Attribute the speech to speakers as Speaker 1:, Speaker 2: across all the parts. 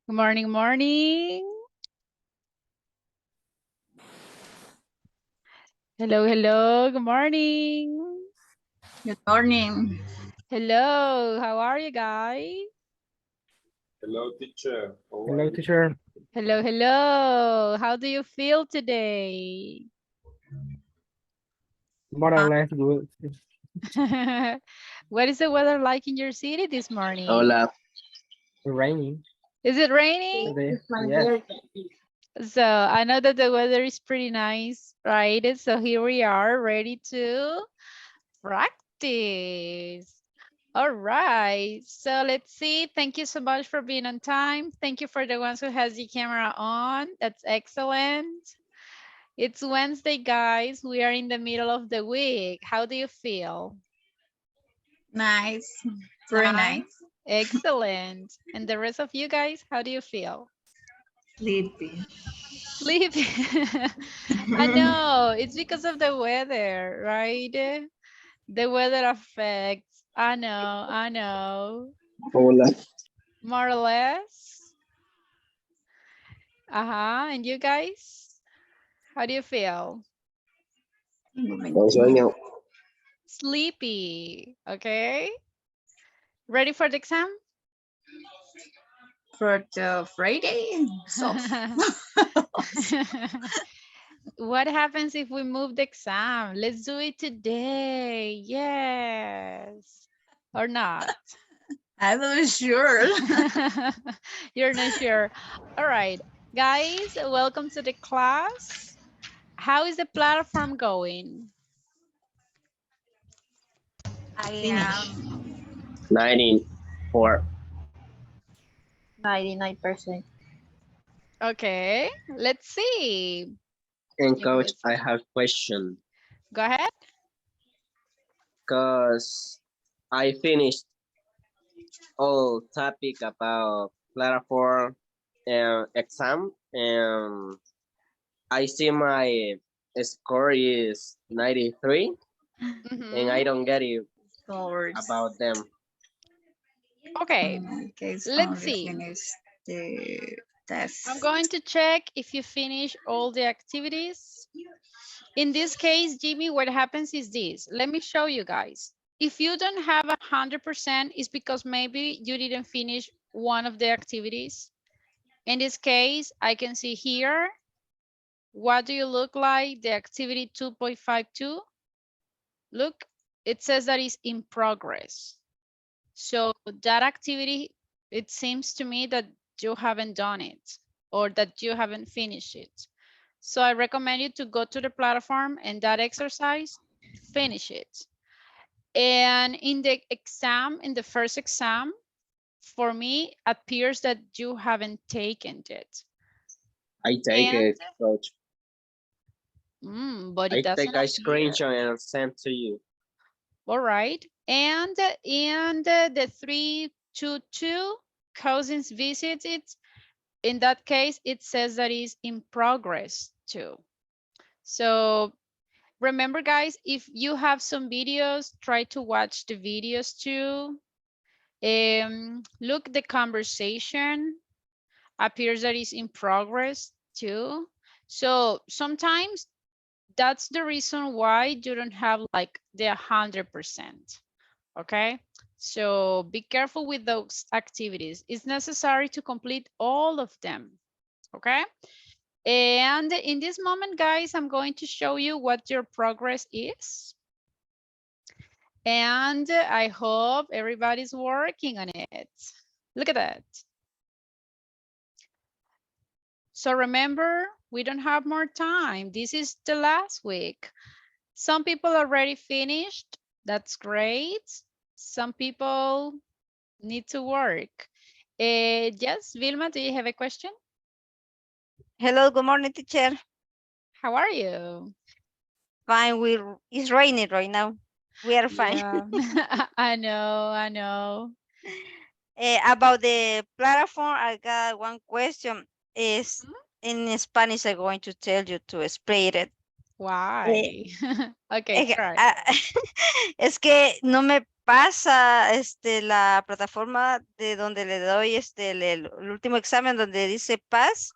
Speaker 1: Good morning, morning. Hello, hello, good morning.
Speaker 2: Good morning.
Speaker 1: Hello, how are you guys?
Speaker 3: Hello, teacher. How
Speaker 4: Hello,
Speaker 3: are you?
Speaker 4: teacher.
Speaker 1: Hello, hello. How do you feel today?
Speaker 4: More or less good.
Speaker 1: What is the weather like in your city this morning?
Speaker 5: Hola.
Speaker 4: Raining
Speaker 1: Is it raining?
Speaker 4: today. Yes.
Speaker 1: So I know that the weather is pretty nice, right? So here we are ready to practice. All right, so let's see. Thank you so much for being on time. Thank you for the ones who has the camera on. That's excellent. It's Wednesday, guys. We are in the middle of the week. How do you feel?
Speaker 2: Nice. Very nice.
Speaker 1: Excellent. And the rest of you guys, how do you feel?
Speaker 2: Sleepy.
Speaker 1: Sleepy. I know, it's because of the weather, right? The weather affects. I know.
Speaker 5: Hola.
Speaker 1: More or less. And you guys? How do you feel?
Speaker 5: Con sueño.
Speaker 1: Sleepy, okay? Ready for the exam?
Speaker 2: For the Friday. So
Speaker 1: What happens if we move the exam? Let's do it today. Yes. Or not?
Speaker 2: I'm not sure.
Speaker 1: You're not sure. All right, guys, welcome to the class. How is the platform going?
Speaker 2: I
Speaker 6: Finish.
Speaker 2: am
Speaker 5: 94.
Speaker 6: 99%.
Speaker 1: Okay, let's see.
Speaker 5: And
Speaker 1: Give me
Speaker 5: coach,
Speaker 1: a
Speaker 5: I
Speaker 1: second.
Speaker 5: have question.
Speaker 1: Go ahead.
Speaker 5: Cause I finished all topic about platform and exam, and I see my score is 93, and I
Speaker 1: Mhm.
Speaker 5: don't get it
Speaker 2: towards.
Speaker 5: about them.
Speaker 1: Okay,
Speaker 2: Okay,
Speaker 1: let's
Speaker 2: only
Speaker 1: see.
Speaker 2: finish the test.
Speaker 1: I'm going to check if you finish all the activities. In this case, Jimmy, what happens is this. Let me show you guys. If you don't have 100%, it's because maybe you didn't finish one of the activities. In this case, I can see here, what do you look like? The activity 2.52. Look, it says that it's in progress. So that activity, it seems to me that you haven't done it or that you haven't finished it. So I recommend you to go to the platform and that exercise, finish it. And in the exam, in the first exam, for me, appears that you haven't taken it.
Speaker 5: I take
Speaker 1: And,
Speaker 5: it, coach.
Speaker 1: but it
Speaker 5: I take
Speaker 1: doesn't
Speaker 5: a
Speaker 1: appear.
Speaker 5: screenshot and send to you.
Speaker 1: All right. And in the 322 cousins visited, in that case, it says that is in progress too. So remember, guys, if you have some videos, try to watch the videos too. Look, the conversation appears that is in progress too. So sometimes that's the reason why you don't have like the 100%. Okay, so be careful with those activities. It's necessary to complete all of them. Okay, and in this moment, guys, I'm going to show you what your progress is. And I hope everybody's working on it. Look at that. So remember, we don't have more time. This is the last week. Some people already finished. That's great. Some people need to work. Yes, Vilma, do you have a question?
Speaker 6: Hello, good morning, teacher.
Speaker 1: How are you?
Speaker 6: Fine, it's raining right now. We are fine.
Speaker 1: Yeah, I know.
Speaker 6: About the platform, I got one question. Is in Spanish, I'm going to tell you to explain it.
Speaker 1: Why? Okay, try.
Speaker 6: Es que no me pasa la plataforma de donde le doy el último examen donde dice pass,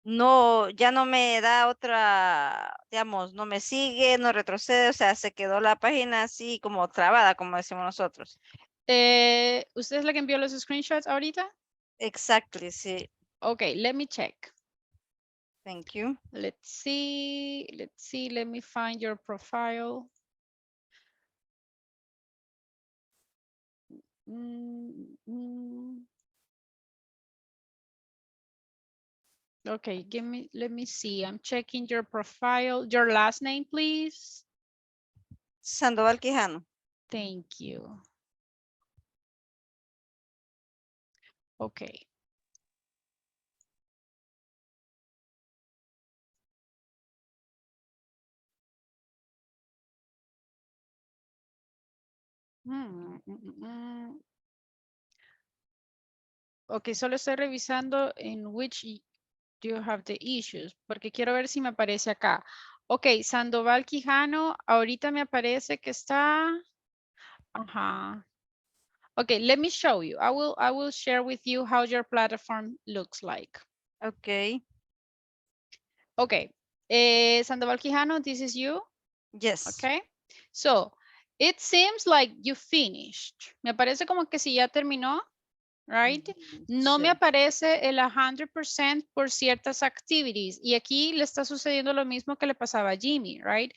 Speaker 6: no, ya no me da otra, digamos, no me sigue, no retrocede, o sea, se quedó la página así como trabada, como decimos nosotros.
Speaker 1: ¿Usted es la que envió los screenshots ahorita?
Speaker 6: Exactly, sí.
Speaker 1: Okay, let me check.
Speaker 6: Thank you.
Speaker 1: Let's see, let me find your profile. Okay, let me see. I'm checking your profile. Your last name, please.
Speaker 6: Sandoval Quijano.
Speaker 1: Thank you. Okay. Ok, solo estoy revisando en which you have the issues, porque quiero ver si me aparece acá. Ok, Sandoval Quijano, ahorita me aparece que está. Ajá. Okay, let me show you. I will share with you how your platform looks like.
Speaker 6: Okay.
Speaker 1: Okay. Sandoval Quijano, this is you.
Speaker 6: Yes.
Speaker 1: Okay. So, it seems like you finished. Me parece como que si ya terminó, right? No me
Speaker 6: Sí.
Speaker 1: aparece el 100% por ciertas activities. Y aquí le está sucediendo lo mismo que le pasaba a Jimmy, right?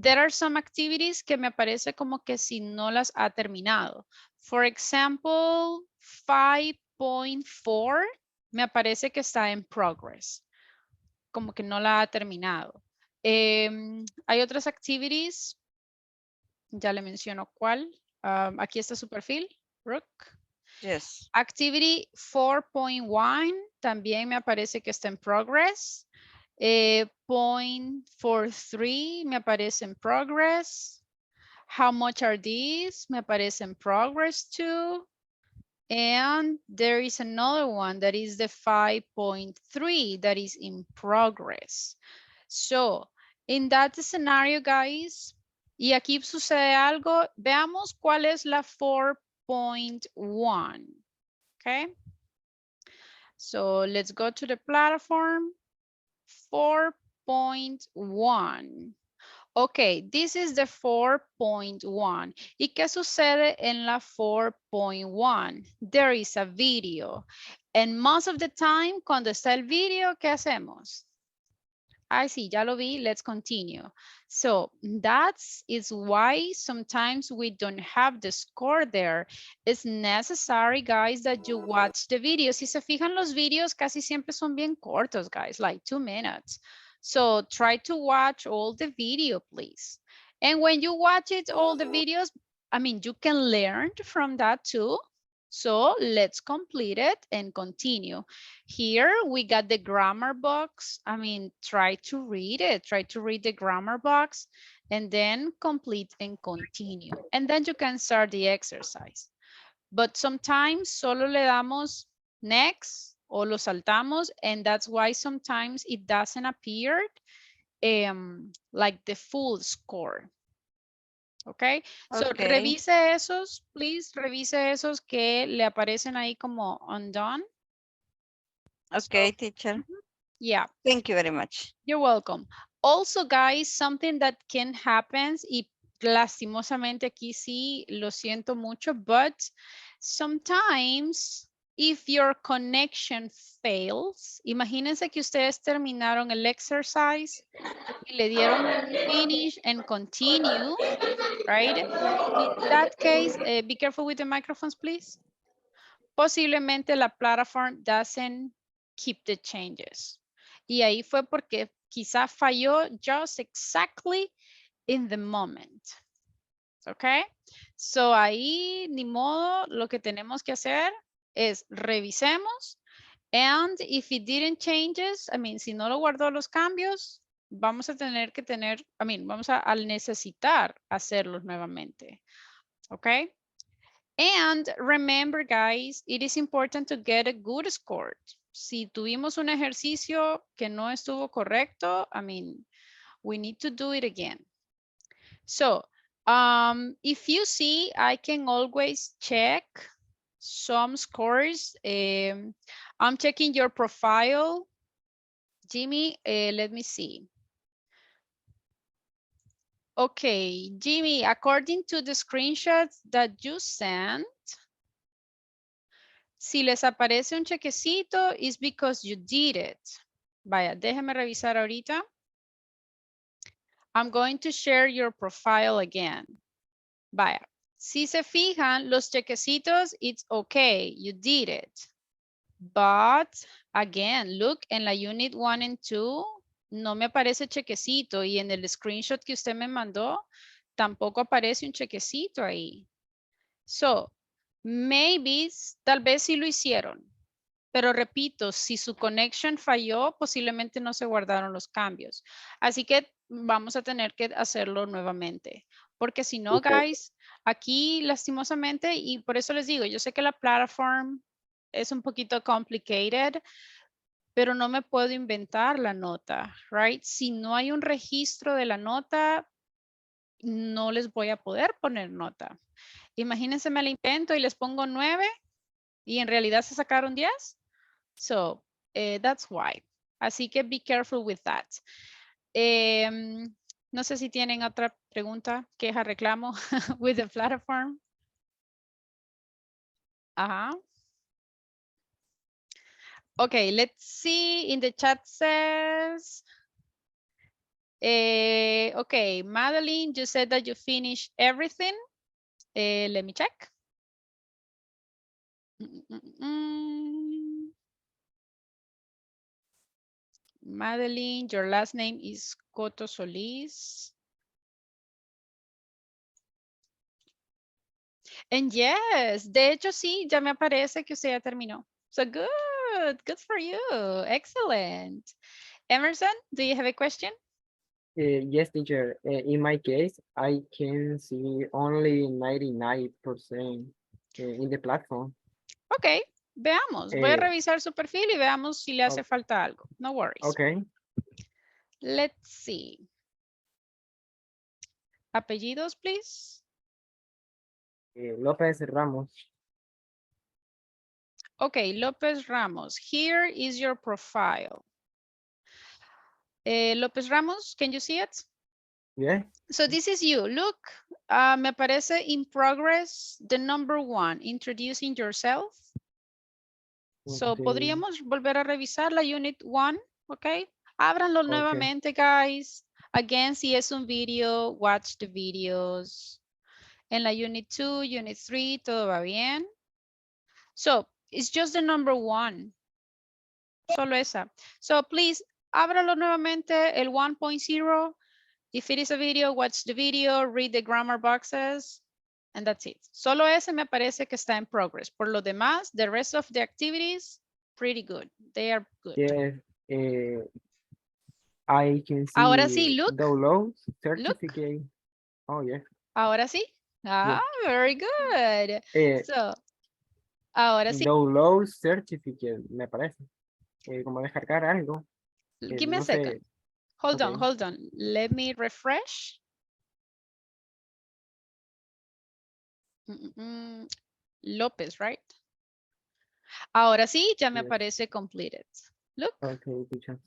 Speaker 1: There are some activities que me aparece como que si no las ha terminado. For example, 5.4 me aparece que está en progress. Como que no la ha terminado. Hay otras activities. Ya le menciono cuál. Aquí está su perfil, Rook.
Speaker 6: Yes.
Speaker 1: Activity 4.1 también me aparece que está en progress. 0.43 me aparece en progress. How much are these? Me aparece en progress too. And there is another one that is the 5.3 that is in progress. So, in that scenario, guys, y aquí sucede algo, veamos cuál es la 4.1. Okay. So let's go to the platform. 4.1. Okay, this is the 4.1. ¿Y qué sucede en la 4.1? There is a video. And most of the time, cuando está el video, ¿qué hacemos? I see, ya lo vi, let's continue. So is why sometimes we don't have the score there. It's necessary, guys, that you watch the video. Si se fijan, los videos casi siempre son bien cortos, guys, like 2 minutes. So try to watch all the video, please. And when you watch it, all the videos, I mean, you can learn from that too. So let's complete it and continue. Here we got the grammar box. I mean, try to read it. Try to read the grammar box and then complete and continue. And then you can start the exercise. But sometimes solo le damos next o lo saltamos, and that's why sometimes it doesn't appear like the full score. Okay, so
Speaker 6: Okay.
Speaker 1: revise esos, please, revise esos que le aparecen ahí como undone.
Speaker 6: Okay,
Speaker 1: So,
Speaker 6: teacher.
Speaker 1: yeah.
Speaker 6: Thank you very much.
Speaker 1: You're welcome. Also, guys, something that can happen, y lastimosamente aquí sí, lo siento mucho, but sometimes if your connection fails, imagínense que ustedes terminaron el exercise y le dieron finish and continue, right? In that case, be careful with the microphones, please. Posiblemente la platform doesn't keep the changes. Y ahí fue porque quizá falló just exactly in the moment. Okay? So ahí ni modo, lo que tenemos que hacer es revisemos. And if it didn't changes, I mean, si no lo guardó los cambios, vamos a tener que tener, I mean, vamos a necesitar hacerlos nuevamente. Okay? And remember, guys, it is important to get a good score. Si tuvimos un ejercicio que no estuvo correcto, I mean, we need to do it again. So, If you see, I can always check some scores. I'm checking your profile. Jimmy, let me see. Okay, Jimmy, according to the screenshots that you sent, si les aparece un chequecito, it's because you did it. Vaya, déjeme revisar ahorita. I'm going to share your profile again. Vaya, si se fijan, los chequecitos, it's okay, you did it. But, again, look, en la unit 1 and 2, no me aparece chequecito. Y en el screenshot que usted me mandó, tampoco aparece un chequecito ahí. So, maybe, tal vez sí lo hicieron. Pero repito, si su connection falló, posiblemente no se guardaron los cambios. Así que vamos a tener que hacerlo nuevamente. Porque si no,
Speaker 5: Okay.
Speaker 1: guys, aquí lastimosamente, y por eso les digo, yo sé que la plataforma es un poquito complicated, pero no me puedo inventar la nota, right? Si no hay un registro de la nota, no les voy a poder poner nota. Imagínense, me la invento y les pongo 9 y en realidad se sacaron 10. So, that's why. Así que be careful with that. No sé si tienen otra pregunta, queja, reclamo with the platform. Ajá. Okay, let's see. In the chat says, okay, Madeline, you said that you finished everything. Let me check. Madeline, your last name is Coto Solis. And yes, de hecho sí, ya me aparece que usted ya terminó. So good for you. Excellent. Emerson, do you have a question?
Speaker 4: Yes, teacher. In my case, I can see only 99% in the platform.
Speaker 1: Ok, veamos. Voy a
Speaker 4: Eh,
Speaker 1: revisar su perfil y veamos si le hace falta algo. No worries.
Speaker 4: Okay.
Speaker 1: Let's see. Apellidos, please.
Speaker 4: López Ramos.
Speaker 1: Okay, Lopez Ramos. Here is your profile. Lopez Ramos, can you see it?
Speaker 4: Yeah.
Speaker 1: So this is you. Look, me aparece in progress the number 1, introducing yourself. So
Speaker 4: Okay.
Speaker 1: podríamos volver a revisar la unit 1, ¿ok? Ábranlo nuevamente, guys. Again, si es un video, watch the videos. En la unit 2, unit 3, todo va bien. So, it's just the number 1. Solo esa. So, please, ábralo nuevamente, el 1.0. If it is a video, watch the video, read the grammar boxes, and that's it. Solo ese me parece que está en progress. Por lo demás, the rest of the activities, pretty good. They are good.
Speaker 4: Yes. I can see.
Speaker 1: Ahora sí, look.
Speaker 4: Download certificate. Oh, yeah.
Speaker 1: Ahora sí. Ah, very good. So, ahora sí.
Speaker 4: Download certificate, me parece. Como descargar algo.
Speaker 1: Give me a second. Hold on. Let me refresh. López, right? Ahora sí, ya me aparece completed. Look.
Speaker 4: Okay, teacher.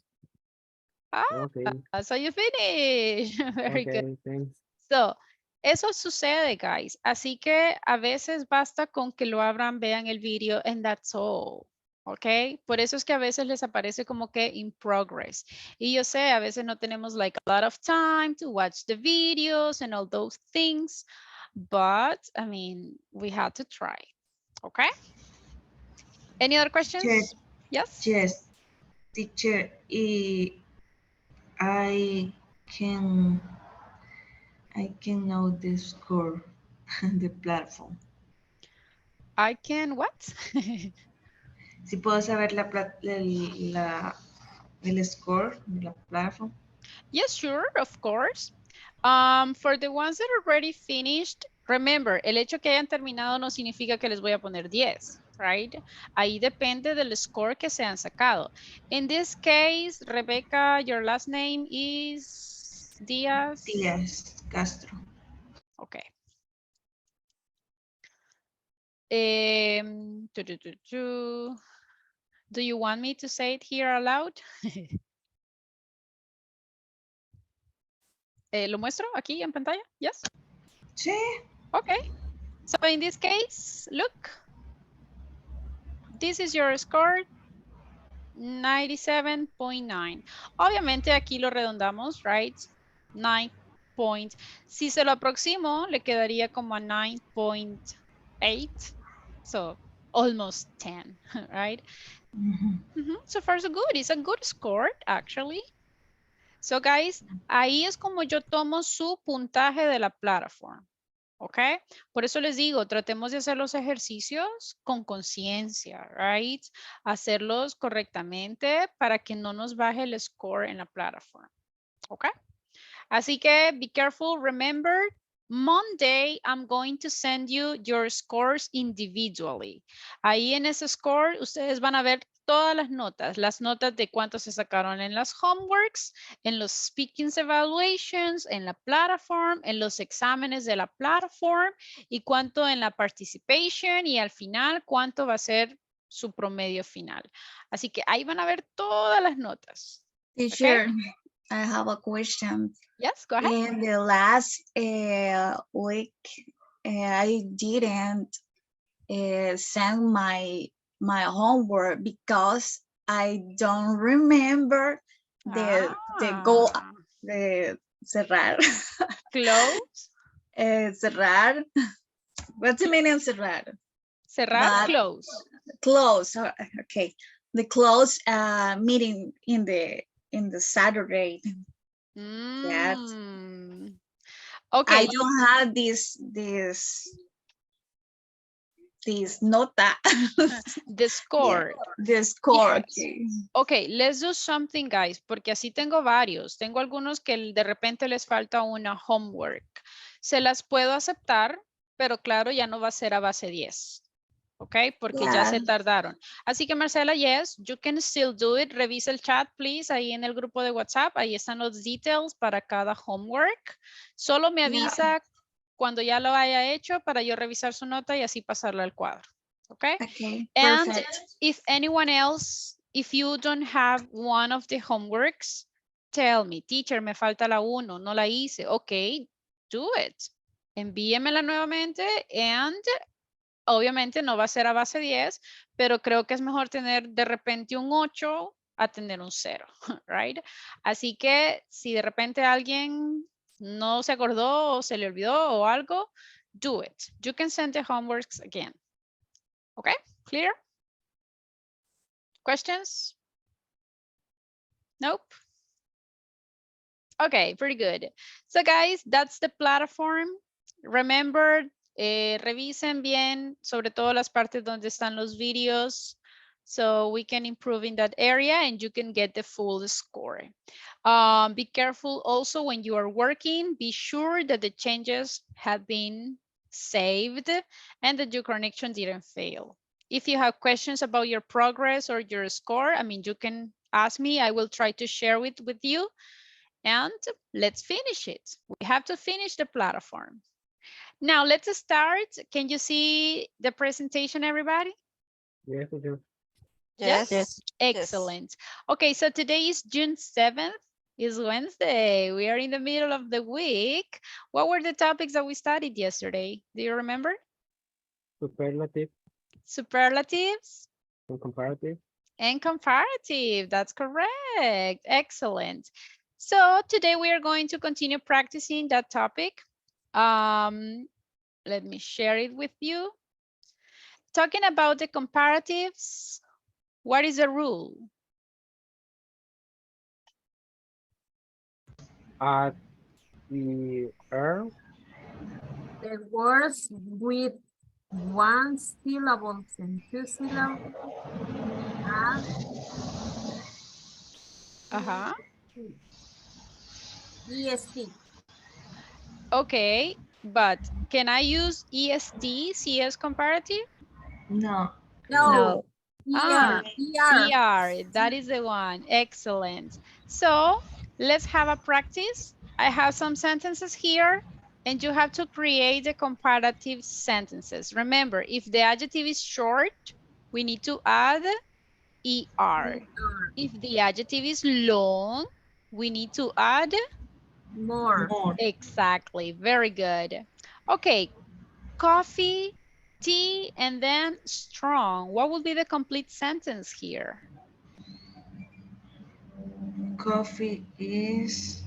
Speaker 1: Okay. So you finish. Very good.
Speaker 4: Thanks.
Speaker 1: So, eso sucede, guys. Así que a veces basta con que lo abran, vean el video, and that's all. ¿Ok? Por eso es que a veces les aparece como que in progress. Y yo sé, a veces no tenemos like a lot of time to watch the videos and all those things. But, I mean, we had to try. ¿Ok? Any other questions? Yes?
Speaker 2: Yes. Teacher, I can know the score on the platform.
Speaker 1: I can what?
Speaker 2: Si puedo saber el score de la platform.
Speaker 1: Yes, sure, of course. For the ones that are already finished, remember, el hecho que hayan terminado no significa que les voy a poner 10, right? Ahí depende del score que se han sacado. In this case, Rebecca, your last name is Díaz.
Speaker 2: Díaz Castro.
Speaker 1: Ok, Do you want me to say it here aloud? ¿Lo muestro aquí en pantalla? Yes.
Speaker 2: Sí.
Speaker 1: Okay. So in this case, look. This is your score. 97.9. Obviamente aquí lo redondamos, right? 9 point. Si se lo aproximo, le quedaría como a 9.8. So almost 10, right? So far so good. It's a good score, actually. So guys, ahí es como yo tomo su puntaje de la plataforma. ¿Ok? Por eso les digo, tratemos de hacer los ejercicios con conciencia, right? Hacerlos correctamente para que no nos baje el score en la plataforma. ¿Ok? Así que be careful. Remember, Monday, I'm going to send you your scores individually. Ahí en ese score, ustedes van a ver todas las notas de cuánto se sacaron en las homeworks, en los speaking evaluations, en la plataforma, en los exámenes de la plataforma y cuánto en la participation y al final cuánto va a ser su promedio final. Así que ahí van a ver todas las notas.
Speaker 7: Teacher, I have a question.
Speaker 1: Yes, go ahead.
Speaker 7: In the last week, I didn't send my homework because I don't remember the cerrar.
Speaker 1: Close.
Speaker 7: Cerrar. What's the meaning of cerrar?
Speaker 1: Cerrar,
Speaker 7: But-
Speaker 1: close.
Speaker 7: Close. Okay. The close meeting in the Saturday. Yes.
Speaker 1: Okay.
Speaker 7: I don't have this nota.
Speaker 1: The score.
Speaker 7: The score.
Speaker 1: Yes. Okay, let's do something, guys, porque así tengo varios. Tengo algunos que de repente les falta una homework. Se las puedo aceptar, pero claro, ya no va a ser a base 10. Ok, porque ya se tardaron. Así que Marcela, yes, you can still do it. Revisa el chat, please, ahí en el grupo de WhatsApp. Ahí están los details para cada homework. Solo me avisa cuando ya lo haya hecho para yo revisar su nota y así pasarla al cuadro. Ok.
Speaker 7: Okay,
Speaker 1: And
Speaker 7: perfect.
Speaker 1: if anyone else, if you don't have one of the homeworks, tell me, teacher, me falta la 1, no la hice. Ok, do it. Envíemela nuevamente and obviamente no va a ser a base 10, pero creo que es mejor tener de repente un 8 a tener un 0, right? Así que si de repente alguien no se acordó o se le olvidó o algo, do it. You can send the homeworks again. Okay, clear? Questions? Nope. Okay, pretty good. So guys, that's the platform. Remember, revisen bien, sobre todo las partes donde están los videos, so we can improve in that area and you can get the full score. Be careful also when you are working, be sure that the changes have been saved and that your connection didn't fail. If you have questions about your progress or your score, I mean, you can ask me, I will try to share it with you. And let's finish it. We have to finish the platform. Now let's start. Can you see the presentation, everybody?
Speaker 4: Yes, we do.
Speaker 6: Yes.
Speaker 1: Excellent. Okay, so today is June 7th. It's Wednesday. We are in the middle of the week. What were the topics that we studied yesterday? Do you remember?
Speaker 4: Superlative
Speaker 1: Superlatives
Speaker 4: and comparative.
Speaker 1: and comparative. That's correct. Excellent. So today we are going to continue practicing that topic. Let me share it with you. Talking about the comparatives, what is the rule?
Speaker 4: At the
Speaker 8: The words with one syllable and two syllables are EST.
Speaker 1: Okay, but can I use EST, CS comparative?
Speaker 2: No.
Speaker 8: No.
Speaker 1: Ah,
Speaker 8: ER.
Speaker 1: ER, that is the one. Excellent. So let's have a practice. I have some sentences here. And you have to create the comparative sentences. Remember, if the adjective is short, we need to add ER. If the adjective is long, we need to add
Speaker 8: More.
Speaker 2: More.
Speaker 1: exactly. Very good. Okay, coffee, tea, and then strong. What would be the complete sentence here?
Speaker 2: Coffee is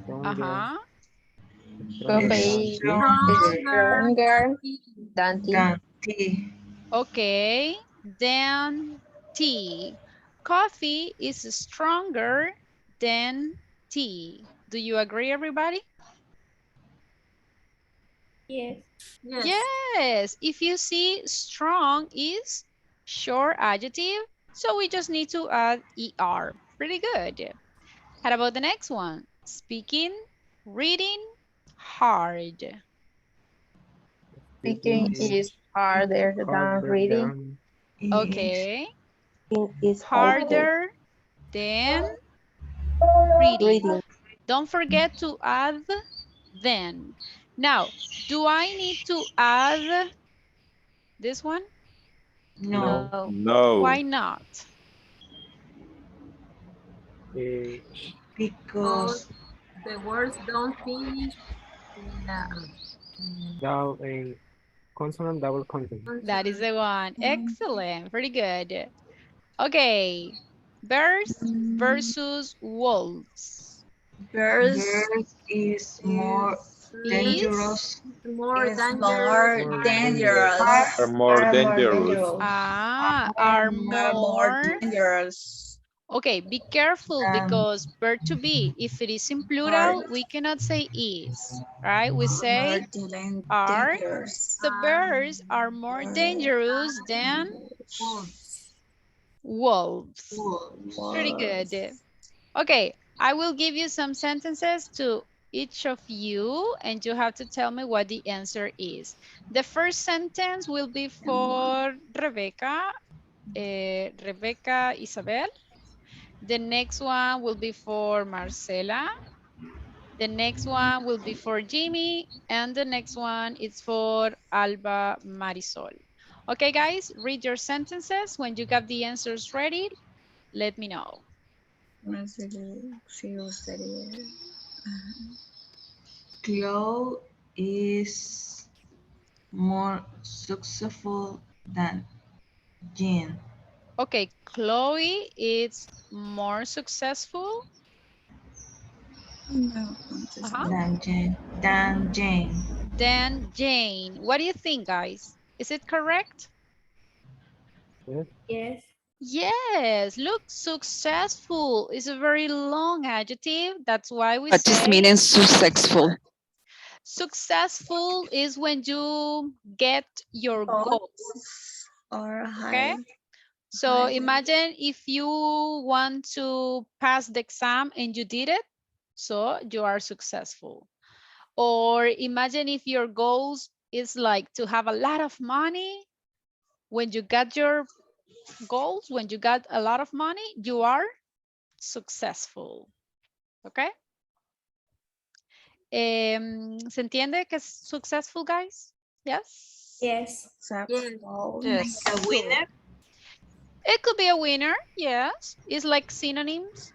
Speaker 4: Stronger.
Speaker 9: Coffee
Speaker 2: stronger
Speaker 8: Stronger.
Speaker 9: than tea.
Speaker 2: than tea.
Speaker 1: Okay, then tea. Coffee is stronger than tea. Do you agree, everybody?
Speaker 8: Yes.
Speaker 1: Yes. If you see strong is short adjective, so we just need to add ER. Pretty good. How about the next one? Speaking, reading, hard.
Speaker 9: Speaking is harder than reading.
Speaker 2: Is
Speaker 1: Okay.
Speaker 9: Is
Speaker 1: Harder than reading. Don't forget to add then. Now, do I need to add this one?
Speaker 2: no,
Speaker 3: No.
Speaker 1: Why not?
Speaker 2: because
Speaker 8: The words don't finish.
Speaker 4: Consonant double consonant.
Speaker 1: That is the one. Excellent. Pretty good. Okay. Bears versus wolves.
Speaker 7: Bears
Speaker 2: bird is more dangerous.
Speaker 8: More
Speaker 7: is
Speaker 8: dangerous.
Speaker 7: more dangerous.
Speaker 3: Are more dangerous.
Speaker 1: Are
Speaker 7: Are more
Speaker 1: more.
Speaker 7: dangerous.
Speaker 1: Okay, be careful because verb to be, if it is in plural,
Speaker 7: More-
Speaker 1: we cannot say is, right? We
Speaker 7: more
Speaker 1: say are.
Speaker 7: dangerous.
Speaker 1: The bears are more dangerous than wolves. Pretty good. Okay, I will give you some sentences to each of you and you have to tell me what the answer is. The first sentence will be for Rebecca, Rebecca Isabel. The next one will be for Marcela. The next one will be for Jimmy. And the next one is for Alba Marisol. Okay, guys, read your sentences. When you got the answers ready, let me know.
Speaker 2: Chloe is more successful than Jean.
Speaker 1: Okay, Chloe is more successful.
Speaker 2: Than Jane.
Speaker 1: Than Jane. What do you think, guys? Is it correct?
Speaker 8: Yes.
Speaker 1: Yes, look, successful is a very long adjective. That's why we
Speaker 10: What is
Speaker 1: say
Speaker 10: meaning successful?
Speaker 1: successful is when you get your goals.
Speaker 7: Or
Speaker 1: Okay. So imagine if you want to pass the exam and you did it, so you are successful. Or imagine if your goals is like to have a lot of money. When you got your goals, when you got a lot of money, you are successful. Okay. ¿Se entiende que es successful, guys? Yes?
Speaker 8: Yes.
Speaker 6: Yes.
Speaker 2: A winner.
Speaker 1: It could be a winner, yes. It's like synonyms.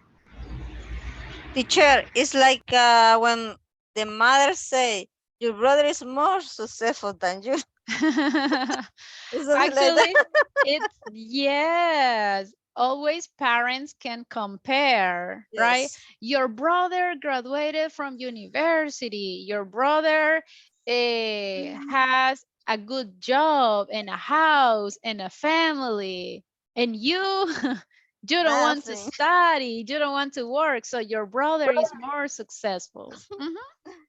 Speaker 6: Teacher, it's like when the mother say, your brother is more successful than you. It's something like
Speaker 1: Actually,
Speaker 6: that.
Speaker 1: it's, yes, always parents can compare, right?
Speaker 6: Yes.
Speaker 1: Your brother graduated from university. Your brother has a good job and a house and a family. And you, you don't want to
Speaker 6: Nothing.
Speaker 1: study. You don't want to work. So your brother is more successful.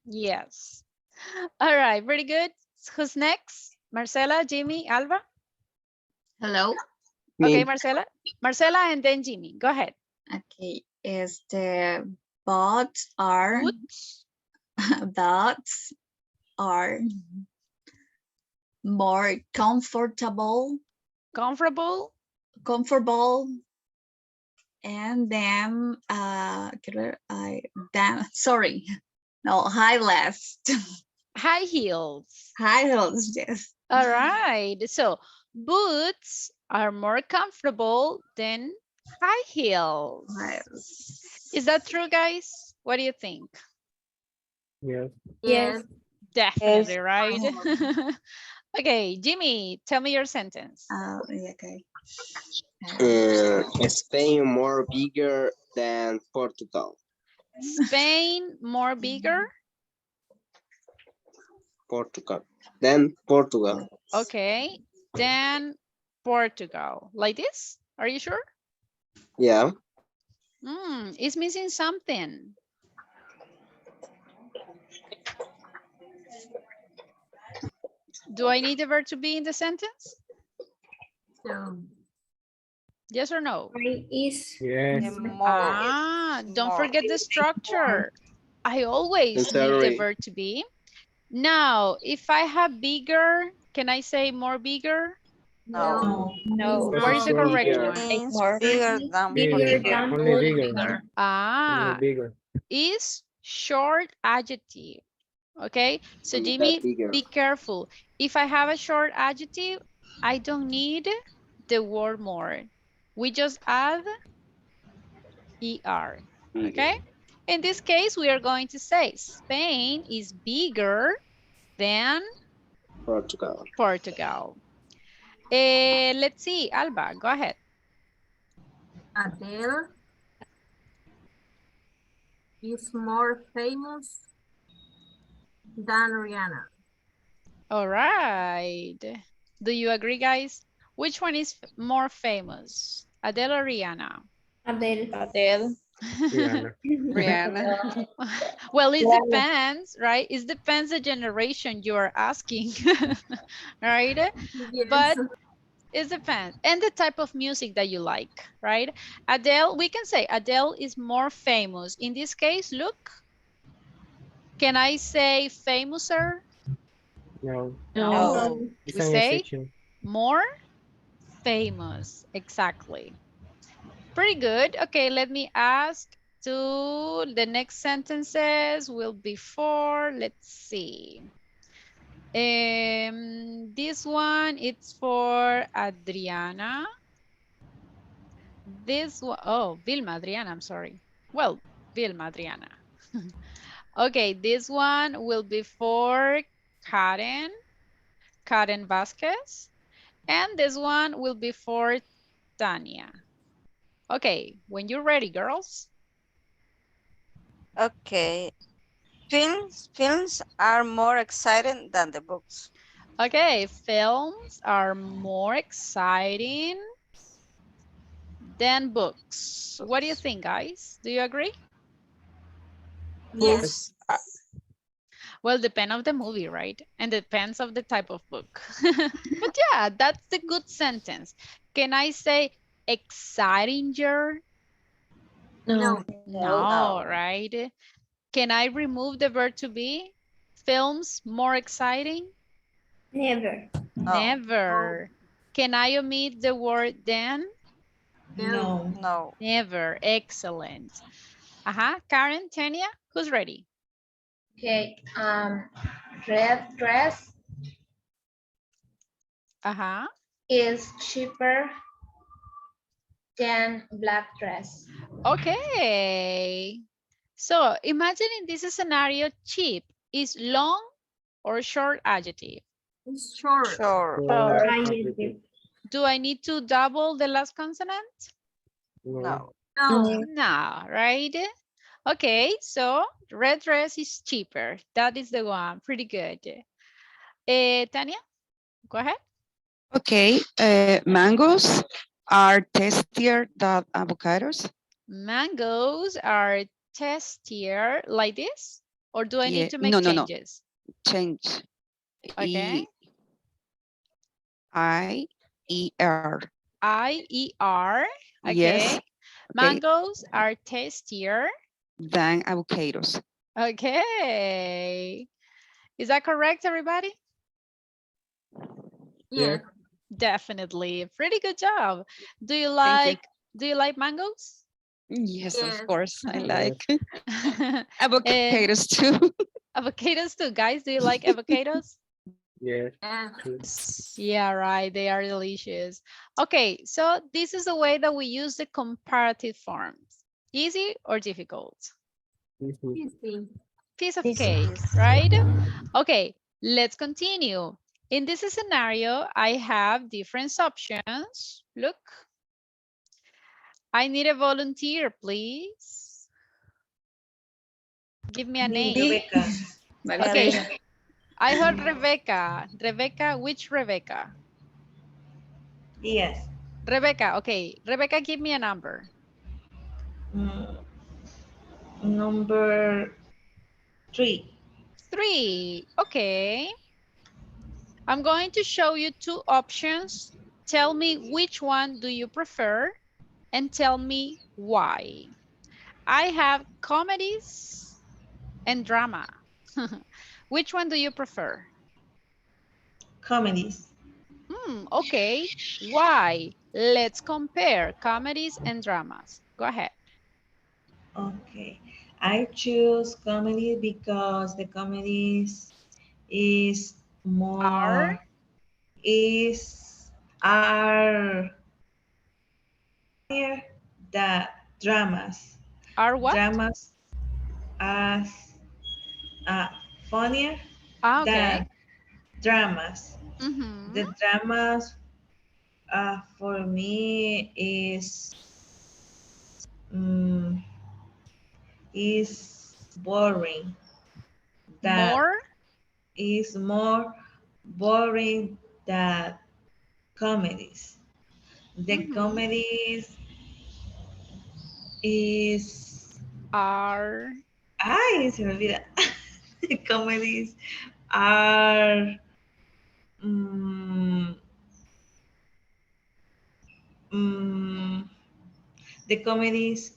Speaker 1: Yes. All right, very good. Who's next? Marcela, Jimmy, Alba?
Speaker 7: Hello.
Speaker 1: Okay, Marcela. Marcela and then Jimmy. Go ahead.
Speaker 7: Okay. Is the bots are
Speaker 1: Boots,
Speaker 7: bots are more comfortable
Speaker 1: comfortable.
Speaker 7: and them sorry No, high last.
Speaker 1: High heels.
Speaker 7: High heels, yes.
Speaker 1: All right. So boots are more comfortable than high heels.
Speaker 7: High-
Speaker 1: Is that true, guys? What do you think?
Speaker 4: Yes.
Speaker 8: Yes.
Speaker 1: Definitely, right? Okay, Jimmy, tell me your sentence.
Speaker 7: Yeah, okay.
Speaker 5: Spain more bigger than Portugal.
Speaker 1: Spain more bigger?
Speaker 5: Portugal.
Speaker 1: Okay, than Portugal. Like this? Are you sure?
Speaker 5: Yeah.
Speaker 1: It's missing something. Do I need the verb to be in the sentence?
Speaker 8: So,
Speaker 1: Yes or no?
Speaker 9: Is
Speaker 4: Yes.
Speaker 1: Don't forget the structure. I always need the
Speaker 5: Sorry.
Speaker 1: verb to be. Now, if I have bigger, can I say more bigger?
Speaker 6: No.
Speaker 7: No.
Speaker 1: What is the
Speaker 4: Bigger.
Speaker 1: correct
Speaker 5: Bigger.
Speaker 1: one?
Speaker 6: Means
Speaker 9: more.
Speaker 6: bigger than
Speaker 4: Bigger.
Speaker 6: Portugal.
Speaker 4: Only bigger. Only bigger.
Speaker 1: Is short adjective. Okay, so
Speaker 5: That
Speaker 1: Jimmy,
Speaker 5: bigger.
Speaker 1: be careful. If I have a short adjective, I don't need the word more. We just add ER, okay? In this case, we are going to say Spain is bigger than Portugal. Let's see, Alba, go ahead.
Speaker 8: Adele is more famous than Rihanna.
Speaker 1: All right. Do you agree, guys? Which one is more famous, Adele or Rihanna?
Speaker 9: Adele.
Speaker 4: Rihanna.
Speaker 1: Rihanna. Well, it depends, right? It depends the generation you are asking, right?
Speaker 8: Yes.
Speaker 1: But it depends. And the type of music that you like, right? Adele, we can say Adele is more famous. In this case, look, can I say famouser?
Speaker 4: No.
Speaker 1: No.
Speaker 4: It's
Speaker 1: We
Speaker 4: an
Speaker 1: say
Speaker 4: exception.
Speaker 1: more famous. Exactly. Pretty good. Okay, let me ask to the next sentences will be for, let's see. This one, it's for Adriana. This one, oh, Vilma Adriana, I'm sorry. Well, Vilma Adriana. Okay, this one will be for Karen, Karen Vasquez. And this one will be for Tania. Okay, when you're ready, girls.
Speaker 6: Okay. Films are more exciting than the books.
Speaker 1: Okay, films are more exciting than books. What do you think, guys? Do you agree?
Speaker 7: Yes.
Speaker 1: Well, depend of the movie, right? And depends of the type of book. But yeah, that's the good sentence. Can I say exciting-er?
Speaker 8: No.
Speaker 1: No, right? Can I remove the verb to be? Films more exciting?
Speaker 9: Never.
Speaker 1: Never. Can I omit the word then?
Speaker 7: No.
Speaker 6: No.
Speaker 1: Never. Excellent. Karen, Tania, who's ready?
Speaker 9: Okay. Red dress is cheaper than black dress.
Speaker 1: Okay. So imagine in this scenario, cheap is long or short adjective?
Speaker 8: It's short.
Speaker 6: Sure.
Speaker 1: Do I need to double the last consonant?
Speaker 6: No.
Speaker 8: No.
Speaker 1: No, right? Okay, so red dress is cheaper. That is the one. Pretty good. Tania, go ahead.
Speaker 10: Okay, mangoes are tastier than avocados.
Speaker 1: Mangoes are tastier like this? Or do I need to make
Speaker 10: No.
Speaker 1: changes?
Speaker 10: Change.
Speaker 1: Okay.
Speaker 10: I-E-R.
Speaker 1: I-E-R. Okay.
Speaker 10: Yes.
Speaker 1: Mangoes are tastier
Speaker 10: than avocados.
Speaker 1: Okay. Is that correct, everybody?
Speaker 8: Yeah.
Speaker 1: Definitely. Pretty good job. Do you like mangoes?
Speaker 10: Yes,
Speaker 8: Yes.
Speaker 10: of course. I
Speaker 4: Yes.
Speaker 10: like avocados too.
Speaker 1: Avocados too, guys. Do you like avocados?
Speaker 4: Yes.
Speaker 8: Yes.
Speaker 4: True.
Speaker 1: Yeah, right. They are delicious. Okay, so this is the way that we use the comparative forms. Easy or difficult?
Speaker 4: Easy.
Speaker 8: Easy.
Speaker 1: Piece of
Speaker 9: Easy.
Speaker 1: cake, right? Okay, let's continue. In this scenario, I have different options. Look, I need a volunteer, please. Give me a
Speaker 2: Me,
Speaker 1: name.
Speaker 2: Rebecca.
Speaker 1: Okay,
Speaker 7: Valeria.
Speaker 1: I heard Rebecca. Rebecca, which Rebecca?
Speaker 2: Yes.
Speaker 1: Rebecca, okay. Rebecca, give me a number.
Speaker 2: Mm, number 3.
Speaker 1: 3, okay. I'm going to show you 2 options. Tell me which one do you prefer and tell me why. I have comedies and drama. Which one do you prefer?
Speaker 2: Comedies.
Speaker 1: Okay. Why? Let's compare comedies and dramas. Go ahead.
Speaker 2: Okay. I choose comedy because the comedies is
Speaker 1: Are
Speaker 2: more is are funnier than dramas.
Speaker 1: what?
Speaker 2: Dramas as funnier
Speaker 1: Okay.
Speaker 2: than dramas.
Speaker 1: Mm-hmm.
Speaker 2: The dramas for me mm, is boring. That
Speaker 1: More?
Speaker 2: is more boring than comedies. The
Speaker 1: Mm-hmm.
Speaker 2: comedies is
Speaker 1: Are
Speaker 2: ay se me olvida. The comedies are mm, mm, the comedies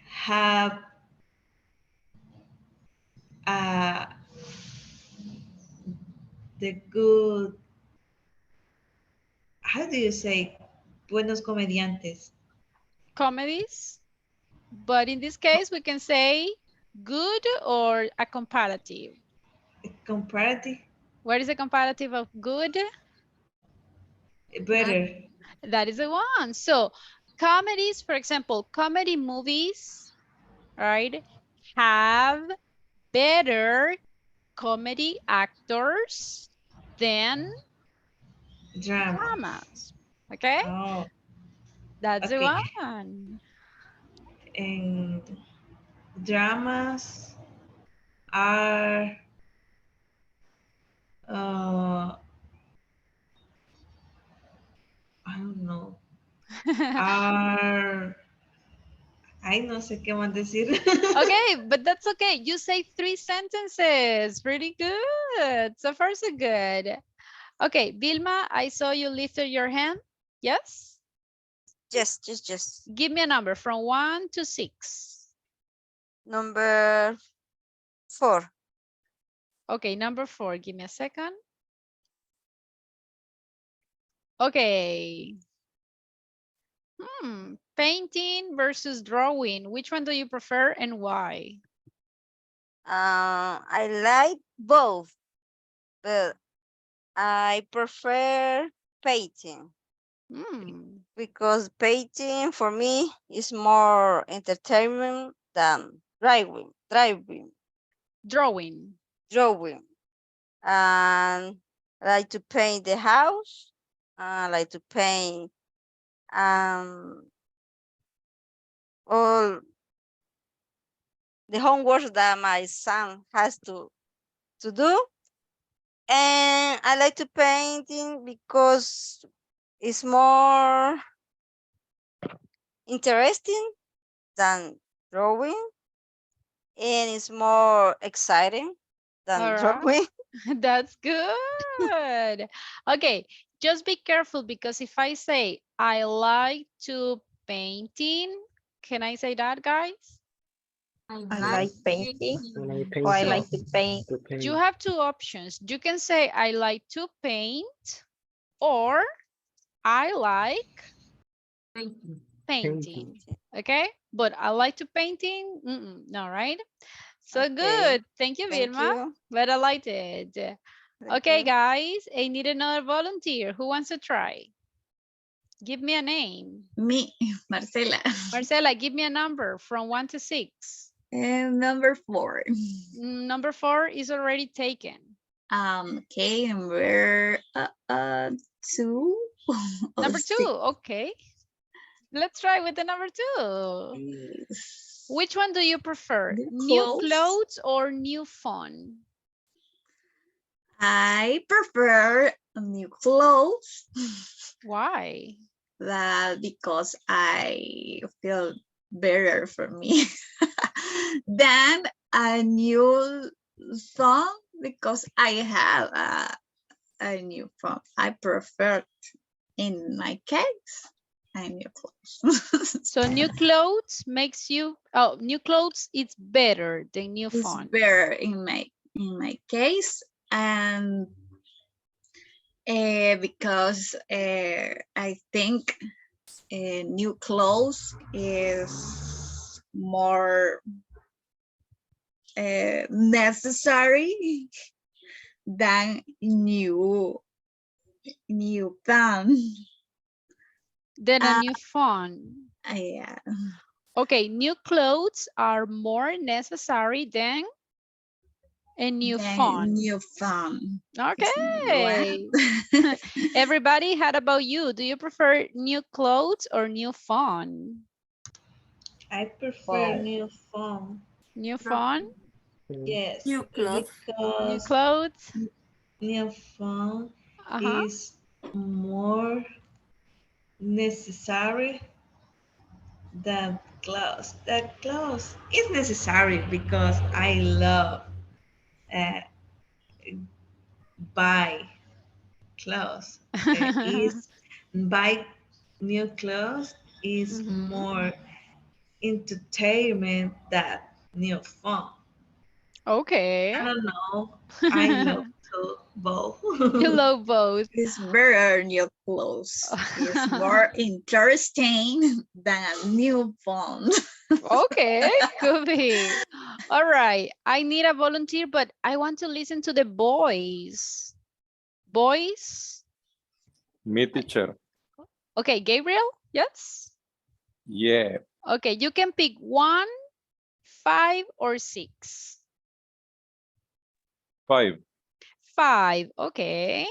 Speaker 2: have uh, the good, how do you say, buenos comediantes.
Speaker 1: comedies? But in this case, we can say good or a comparative.
Speaker 2: Comparative,
Speaker 1: What is the comparative of good?
Speaker 2: better.
Speaker 1: That is the one. So comedies, for example, comedy movies, right, have better comedy actors than
Speaker 2: Drama.
Speaker 1: dramas. Okay,
Speaker 2: Oh,
Speaker 1: that's the
Speaker 2: okay.
Speaker 1: one.
Speaker 2: And dramas are I don't know. Are ay no sé qué más decir.
Speaker 1: Okay, but that's okay. You say 3 sentences. Pretty good. So far, so good. Okay, Vilma, I saw you lifted your hand. Yes?
Speaker 6: Yes.
Speaker 1: Give me a number from 1 to 6.
Speaker 6: Number 4.
Speaker 1: Okay, number 4. Give me a second. Okay. Painting versus drawing. Which one do you prefer and why?
Speaker 6: I like both, but I prefer painting because painting for me is more entertainment than drawing. And I like to paint the house. I like to paint all the homework that my son has to do. And I like to painting because it's more interesting than drawing, and it's more exciting than
Speaker 1: All right.
Speaker 6: drawing.
Speaker 1: That's good. Okay, just be careful because if I say I like to painting, can I say that, guys?
Speaker 8: I
Speaker 9: like painting.
Speaker 4: When I
Speaker 9: Or I
Speaker 4: paint,
Speaker 9: like to paint.
Speaker 4: to paint.
Speaker 1: You have 2 options. You can say I like to paint or I like
Speaker 8: Painting.
Speaker 1: painting. Okay, but I like to painting. No, right? So
Speaker 6: Okay,
Speaker 1: good. Thank you,
Speaker 6: thank
Speaker 1: Vilma.
Speaker 6: you.
Speaker 1: But I liked it.
Speaker 6: Thank
Speaker 1: Okay,
Speaker 6: you.
Speaker 1: guys, I need another volunteer. Who wants to try? Give me a name.
Speaker 7: Me, Marcela.
Speaker 1: Marcela, give me a number from 1 to 6.
Speaker 7: And number 4.
Speaker 1: Number 4 is already taken.
Speaker 7: Okay, number 2.
Speaker 1: Number 2, okay. Let's try with the number 2. Which one do you prefer? New clothes or new phone?
Speaker 7: I prefer new clothes.
Speaker 1: Why?
Speaker 7: That because I feel better for me than a new song because I have a new phone. I prefer in my case a new clothes.
Speaker 1: So new clothes makes you, oh, new clothes is better than new
Speaker 7: It's
Speaker 1: phone.
Speaker 7: better in my case, and because I think new clothes is more necessary than new phone.
Speaker 1: Than a new phone.
Speaker 7: Yeah.
Speaker 1: Okay, new clothes are more necessary than a new phone.
Speaker 7: New phone.
Speaker 1: Okay. Everybody, how about you? Do you prefer new clothes or new phone?
Speaker 2: I prefer new phone.
Speaker 1: New phone?
Speaker 2: Yes,
Speaker 8: New clothes.
Speaker 1: New
Speaker 2: because
Speaker 1: clothes?
Speaker 2: new phone
Speaker 1: Uh-huh.
Speaker 2: is more necessary than clothes. The clothes is necessary because I love uh, buy clothes. Is buy new clothes is
Speaker 1: Mhm.
Speaker 2: more entertainment than new phone.
Speaker 1: Okay.
Speaker 2: I don't know. I love to both.
Speaker 1: You love both.
Speaker 7: It's better new clothes. It's more interesting than a new phone.
Speaker 1: Okay, could be. All right, I need a volunteer, but I want to listen to the boys. Boys?
Speaker 3: Me, teacher.
Speaker 1: Okay, Gabriel, yes?
Speaker 3: Yeah,
Speaker 1: Okay, you can pick 1, 5, or 6.
Speaker 3: 5.
Speaker 1: 5, okay.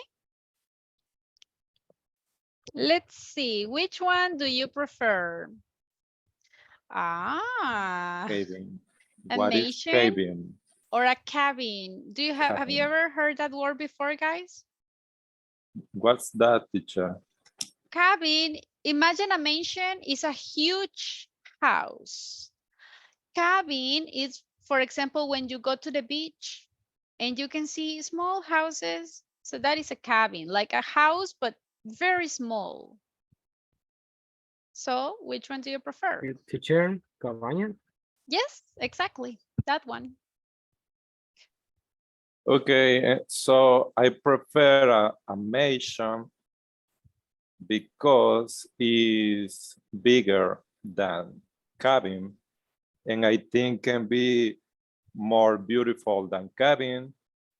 Speaker 1: Let's see, which one do you prefer? Ah,
Speaker 3: Cabin.
Speaker 1: a
Speaker 3: What is
Speaker 1: nation
Speaker 3: cabin?
Speaker 1: or a cabin? Do you have you
Speaker 3: Cabin.
Speaker 1: ever heard that word before, guys?
Speaker 3: What's that, teacher?
Speaker 1: Cabin, imagine a mansion is a huge house. Cabin is, for example, when you go to the beach and you can see small houses. So that is a cabin, like a house, but very small. So which one do you prefer?
Speaker 4: Teacher, cabaña.
Speaker 1: Yes, exactly. That one.
Speaker 3: Okay, so I prefer a mansion because it's bigger than cabin, and I think can be more beautiful than cabin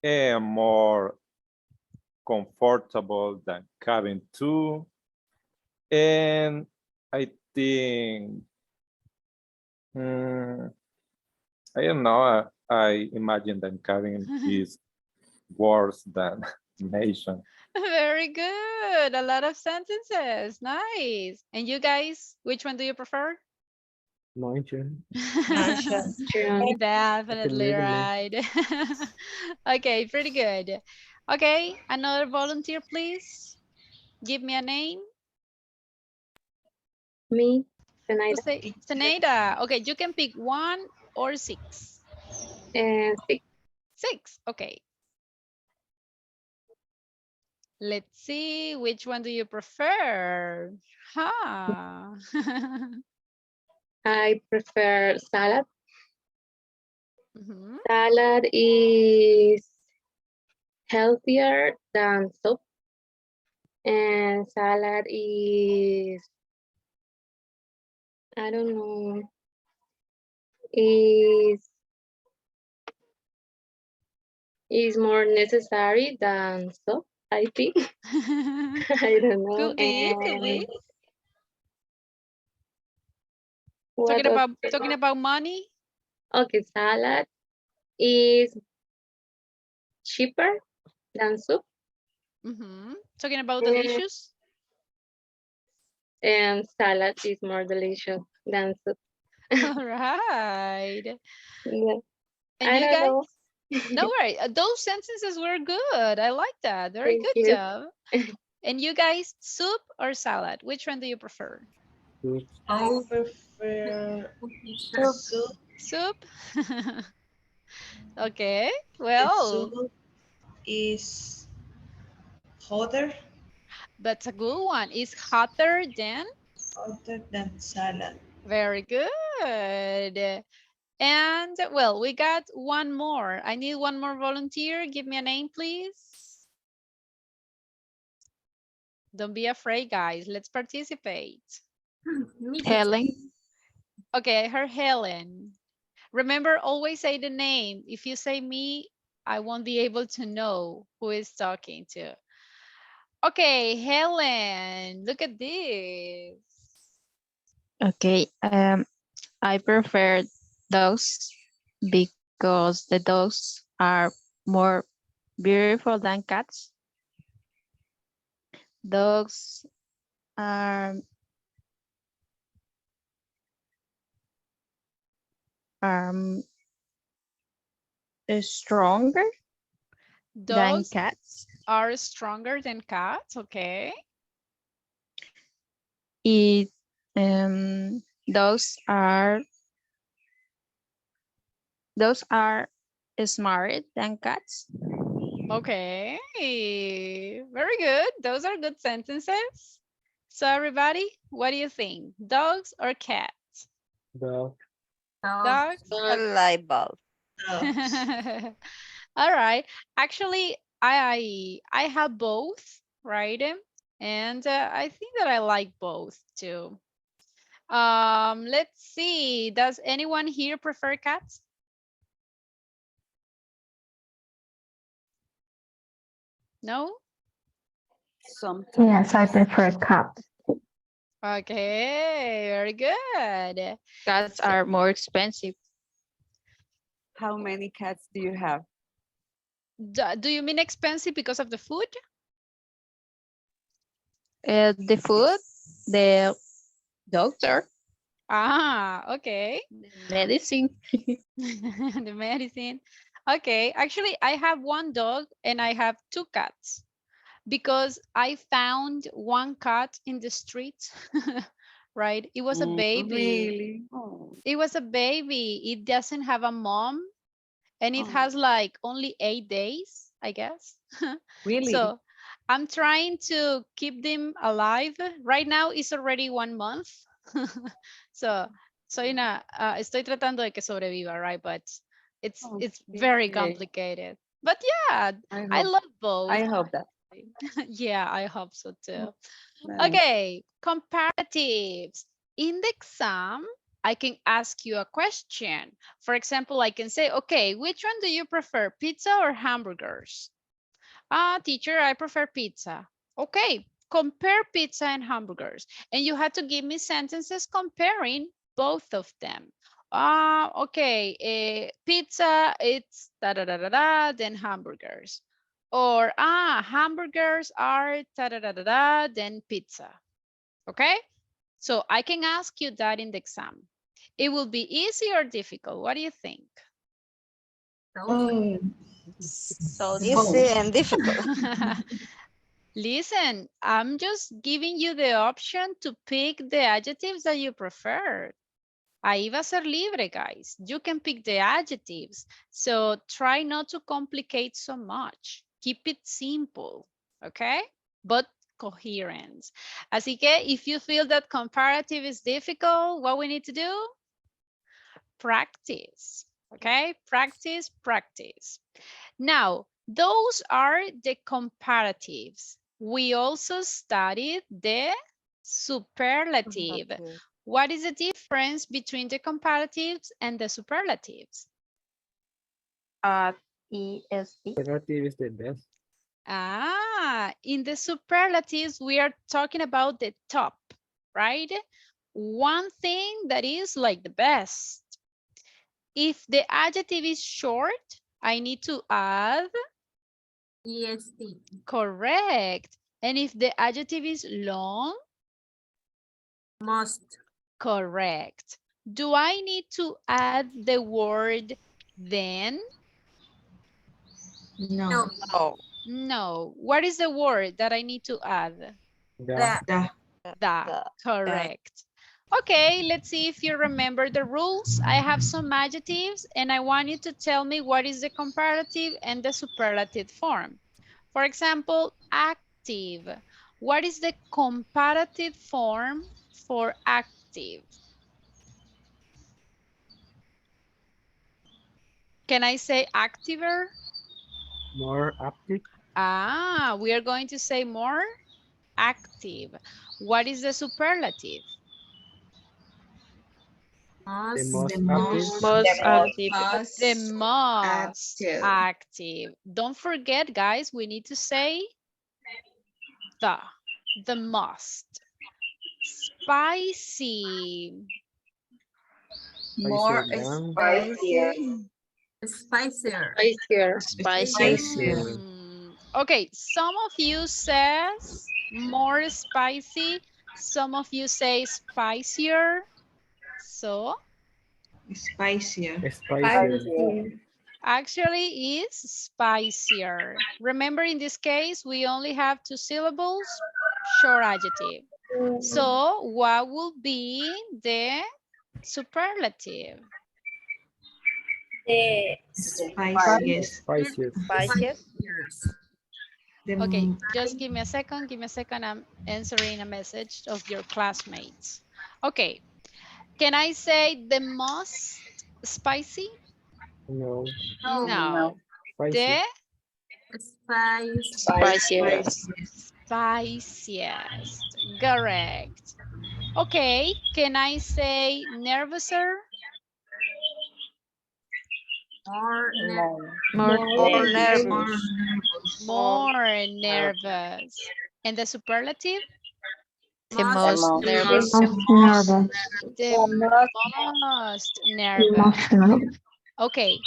Speaker 3: and more comfortable than cabin too. And I think, I don't know, I imagine that cabin is worse than nation.
Speaker 1: Very good. A lot of sentences. Nice. And you guys, which one do you prefer?
Speaker 4: Mansion.
Speaker 2: Mansion.
Speaker 1: Definitely
Speaker 4: Absolutely.
Speaker 1: right. Okay, pretty good. Okay, another volunteer, please. Give me a name.
Speaker 9: Me,
Speaker 1: To say Zenaida. Okay, you can pick 1 or 6.
Speaker 9: 6.
Speaker 1: 6, okay. Let's see, which one do you prefer? Huh.
Speaker 9: I prefer salad.
Speaker 1: Mhm.
Speaker 9: Salad is healthier than soup. And salad is I don't know, is more necessary than soap, I think. I don't know.
Speaker 1: Could be, could be.
Speaker 9: And what
Speaker 1: Talking about money.
Speaker 9: okay, salad is cheaper than soup,
Speaker 1: Talking about
Speaker 9: and,
Speaker 1: delicious.
Speaker 9: and salad is more delicious than soup.
Speaker 1: All right.
Speaker 9: Yeah,
Speaker 1: And
Speaker 9: I
Speaker 1: you
Speaker 9: don't
Speaker 1: guys?
Speaker 9: know.
Speaker 1: No worry. Those sentences were good. I like that. Very
Speaker 9: Thank
Speaker 1: good
Speaker 9: you.
Speaker 1: job. And you guys, soup or salad? Which one do you prefer?
Speaker 2: I prefer soup.
Speaker 1: Soup? Okay.
Speaker 2: The
Speaker 1: Well,
Speaker 2: soup is hotter,
Speaker 1: that's a good one. Is hotter than?
Speaker 2: hotter than salad.
Speaker 1: Very good. And well, we got one more. I need one more volunteer. Give me a name, please. Don't be afraid, guys. Let's participate.
Speaker 8: Helen.
Speaker 1: Okay, I heard Helen. Remember, always say the name. If you say me, I won't be able to know who is talking to. Okay, Helen, look at this.
Speaker 10: Okay, I prefer dogs because the dogs are more beautiful than cats. Dogs are um, stronger than
Speaker 1: Dogs
Speaker 10: cats.
Speaker 1: are stronger than cats, okay?
Speaker 10: It, dogs are smarter than cats.
Speaker 1: Okay, very good. Those are good sentences. So everybody, what do you think? Dogs or cats?
Speaker 4: Dog.
Speaker 1: Dogs?
Speaker 6: A light bulb.
Speaker 1: All right. Actually, I have both, right? And I think that I like both too. Let's see. Does anyone here prefer cats? No?
Speaker 8: Yes, I prefer cat.
Speaker 1: Okay, very good.
Speaker 10: Cats are more expensive. How many cats do you have?
Speaker 1: Do you mean expensive because of the food?
Speaker 10: The food, the doctor,
Speaker 1: Ah, okay.
Speaker 10: medicine.
Speaker 1: The medicine. Okay, actually, I have one dog and I have two cats because I found one cat in the street, right? It was a baby.
Speaker 10: Really? Oh.
Speaker 1: It was a baby. It doesn't have a mom and it has like only 8 days, I guess.
Speaker 10: Really?
Speaker 1: So I'm trying to keep them alive. Right now it's already 1 month. So estoy tratando de que sobreviva, right? But it's very complicated. But yeah, I love both.
Speaker 10: I hope that.
Speaker 1: Yeah, I hope so too.
Speaker 10: Nice.
Speaker 1: Okay, comparatives. In the exam, I can ask you a question. For example, I can say, okay, which one do you prefer, pizza or hamburgers? Teacher, I prefer pizza. Okay, compare pizza and hamburgers. And you have to give me sentences comparing both of them. Okay, pizza, it's da-da-da-da-da, then hamburgers. Or, hamburgers are da-da-da-da-da, then pizza. Okay? So I can ask you that in the exam. It will be easy or difficult. What do you think?
Speaker 6: So easy and difficult.
Speaker 1: Listen, I'm just giving you the option to pick the adjectives that you prefer. Ahí va a ser libre, guys. You can pick the adjectives. So try not to complicate so much. Keep it simple, okay? But coherent. Así que if you feel that comparative is difficult, what we need to do? Practice, okay? Practice, practice. Now, those are the comparatives. We also studied the superlative. What is the difference between the comparatives and the superlatives?
Speaker 8: ESP.
Speaker 4: Relative is the best.
Speaker 1: In the superlatives, we are talking about the top, right? One thing that is like the best. If the adjective is short, I need to add
Speaker 8: EST.
Speaker 1: correct. And if the adjective is long,
Speaker 8: Must.
Speaker 1: correct. Do I need to add the word then?
Speaker 7: No.
Speaker 6: No.
Speaker 1: No. What is the word that I need to add?
Speaker 4: Yeah.
Speaker 1: The. Correct. Okay, let's see if you remember the rules. I have some adjectives and I want you to tell me what is the comparative and the superlative form. For example, active. What is the comparative form for active? Can I say activer?
Speaker 4: More active.
Speaker 1: We are going to say more active. What is the superlative?
Speaker 4: The
Speaker 8: Must.
Speaker 4: most
Speaker 7: The
Speaker 4: active.
Speaker 8: Most active.
Speaker 1: The most
Speaker 7: active.
Speaker 1: active. Don't forget, guys, we need to say the most. Spicy.
Speaker 7: More
Speaker 4: Spicier
Speaker 7: spicy.
Speaker 8: Spicier.
Speaker 5: Spicier.
Speaker 1: Okay, some of you says more spicy. Some of you say spicier. So
Speaker 7: Spicier.
Speaker 4: Spicier.
Speaker 1: actually is spicier. Remember, in this case, we only have 2 syllables, short adjective. So what will be the superlative?
Speaker 7: Spiciest.
Speaker 4: Spicier.
Speaker 1: Okay, just give me a second. Give me a second. I'm answering a message of your classmates. Okay, can I say the most spicy?
Speaker 4: No.
Speaker 1: No.
Speaker 4: Spicy.
Speaker 1: Spiciest. Correct. Okay, can I say nervouser?
Speaker 8: More
Speaker 6: nervous.
Speaker 1: More nervous. And the superlative?
Speaker 6: The most nervous.
Speaker 8: Most nervous.
Speaker 1: The most nervous.
Speaker 8: Emotional.
Speaker 1: Okay,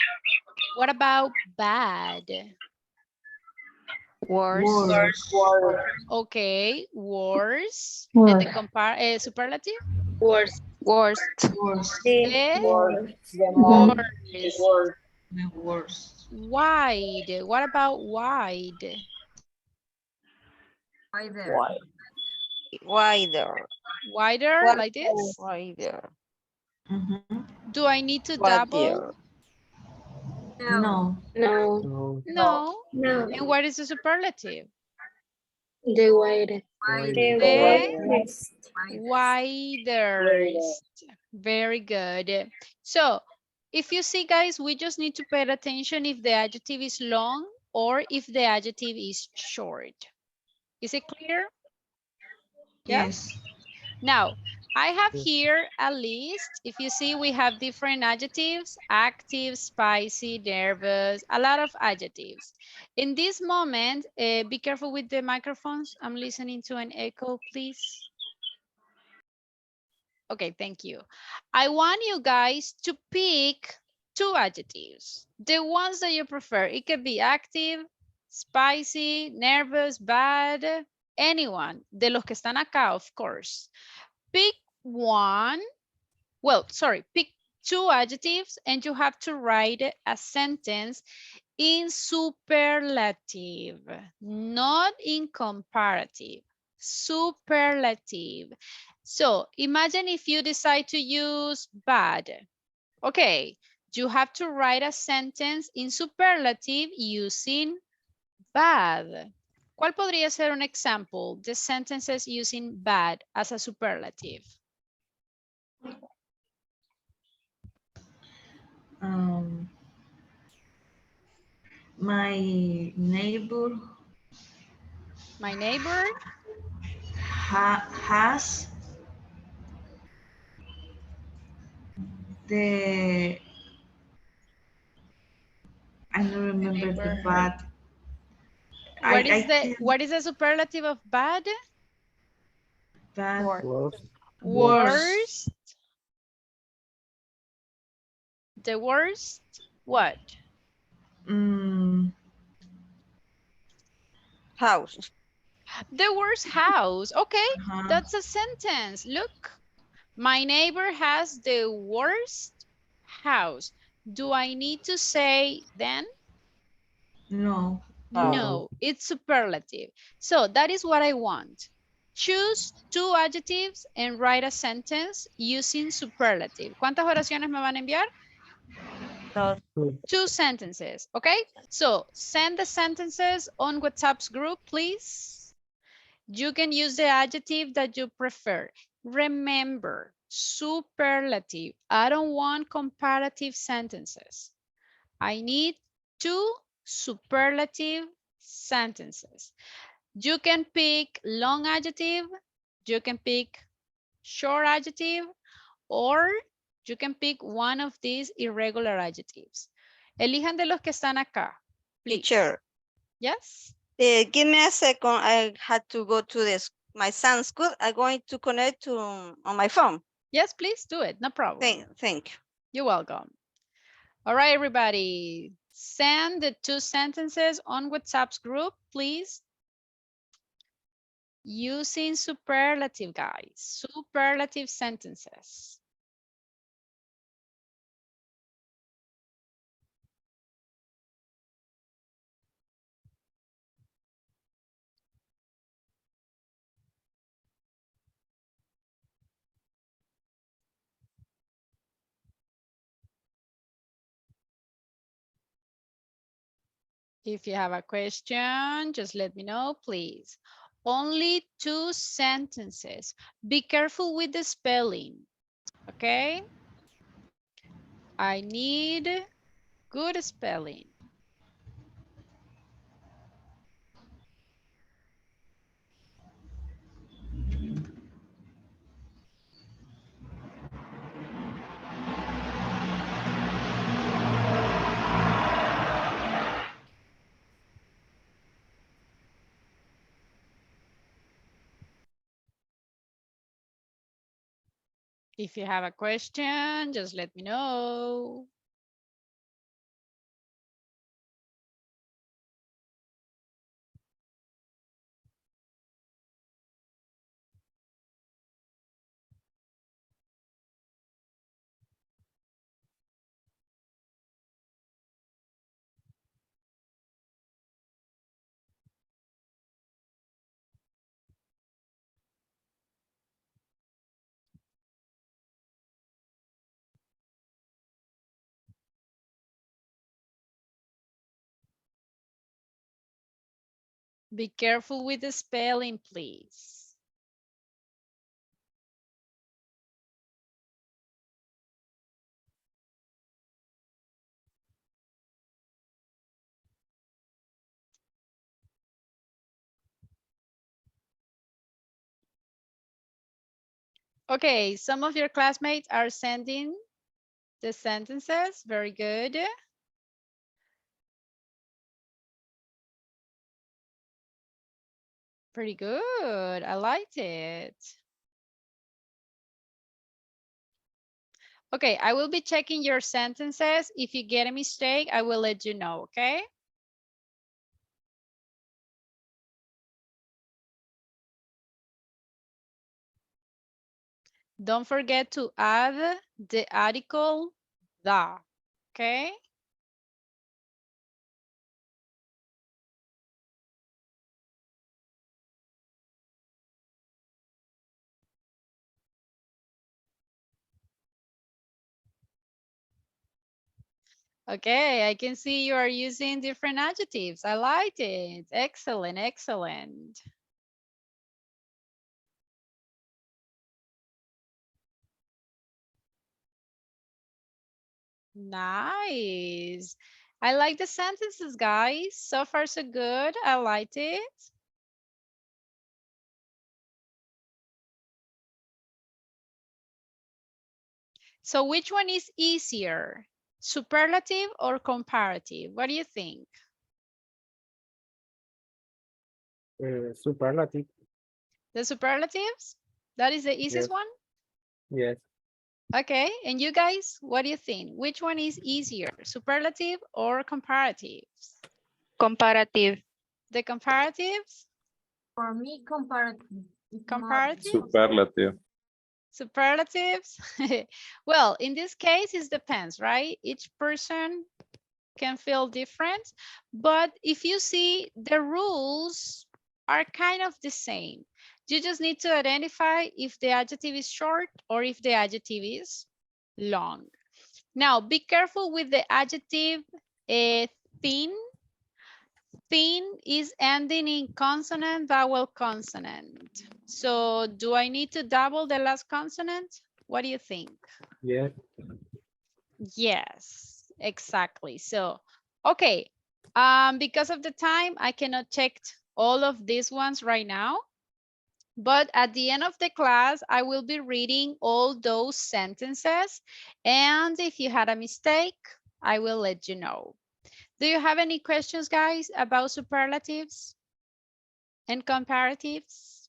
Speaker 1: what about bad?
Speaker 6: Worse.
Speaker 1: Okay, worse.
Speaker 8: Worse.
Speaker 1: And the superlative?
Speaker 8: Worst.
Speaker 6: Worst.
Speaker 1: The worst. Wide. What about wide?
Speaker 6: Wider.
Speaker 1: Wider, like this?
Speaker 6: Wider.
Speaker 1: Do I need to double?
Speaker 7: No.
Speaker 8: No.
Speaker 1: No.
Speaker 8: No.
Speaker 1: And what is the superlative?
Speaker 8: The widest.
Speaker 1: The widest. Very good. So if you see, guys, we just need to pay attention if the adjective is long or if the adjective is short. Is it clear?
Speaker 7: Yes.
Speaker 1: Now, I have here a list. If you see, we have different adjectives: active, spicy, nervous, a lot of adjectives. In this moment, be careful with the microphones. I'm listening to an echo, please. Okay, thank you. I want you guys to pick 2 adjectives, the ones that you prefer. It could be active, spicy, nervous, bad, anyone. De los que están acá, of course. Pick one, pick 2 adjectives and you have to write a sentence in superlative, not in comparative, superlative. So imagine if you decide to use bad. Okay, you have to write a sentence in superlative using bad. ¿Cuál podría ser un example de sentences using bad as a superlative?
Speaker 7: My neighbor
Speaker 1: My neighbor
Speaker 7: has the I don't remember the bad.
Speaker 1: What is the superlative of bad?
Speaker 7: Bad.
Speaker 4: Worst.
Speaker 1: Worst. The worst. What?
Speaker 6: House.
Speaker 1: The worst house. Okay,
Speaker 7: Uh-huh.
Speaker 1: that's a sentence. Look, my neighbor has the worst house. Do I need to say then?
Speaker 7: No.
Speaker 1: No, it's superlative. So that is what I want. Choose two adjectives and write a sentence using superlative. ¿Cuántas oraciones me van a enviar? Two sentences, okay? So send the sentences on WhatsApp's group, please. You can use the adjective that you prefer. Remember, superlative. I don't want comparative sentences. I need two superlative sentences. You can pick long adjective, you can pick short adjective, or you can pick one of these irregular adjectives. Elijan de los que están acá, please.
Speaker 6: Teacher.
Speaker 1: Yes?
Speaker 6: Give me a second. I had to go to this. My son's school. I'm going to connect to on my phone.
Speaker 1: Yes, please do it. No problem.
Speaker 6: Thank you.
Speaker 1: You're welcome. All right, everybody. Send the two sentences on WhatsApp's group, please. Using superlative, guys. Superlative sentences. If you have a question, just let me know, please. Only two sentences. Be careful with the spelling, okay? I need good spelling. If you have a question, just let me know. Be careful with the spelling, please. Okay, some of your classmates are sending the sentences. Very good. Pretty good. I liked it. Okay, I will be checking your sentences. If you get a mistake, I will let you know, okay? Don't forget to add the article the, okay? Okay, I can see you are using different adjectives. I liked it. Excellent, excellent. Nice. I like the sentences, guys. So far, so good. I liked it. So which one is easier? Superlative or comparative? What do you think?
Speaker 4: Superlative.
Speaker 1: The superlatives? That is the easiest
Speaker 4: Yes.
Speaker 1: one?
Speaker 4: Yes.
Speaker 1: Okay, and you guys, what do you think? Which one is easier, superlative or comparatives?
Speaker 10: Comparative.
Speaker 1: The comparatives?
Speaker 11: For me, comparative.
Speaker 1: Comparative?
Speaker 3: Superlative.
Speaker 1: Superlatives? Well, in this case, it depends, right? Each person can feel different, but if you see, the rules are kind of the same. You just need to identify if the adjective is short or if the adjective is long. Now, be careful with the adjective thin. Thin is ending in consonant, vowel, consonant. So do I need to double the last consonant? What do you think?
Speaker 4: Yes.
Speaker 1: Yes, exactly. So, okay, because of the time, I cannot check all of these ones right now. But at the end of the class, I will be reading all those sentences. And if you had a mistake, I will let you know. Do you have any questions, guys, about superlatives and comparatives?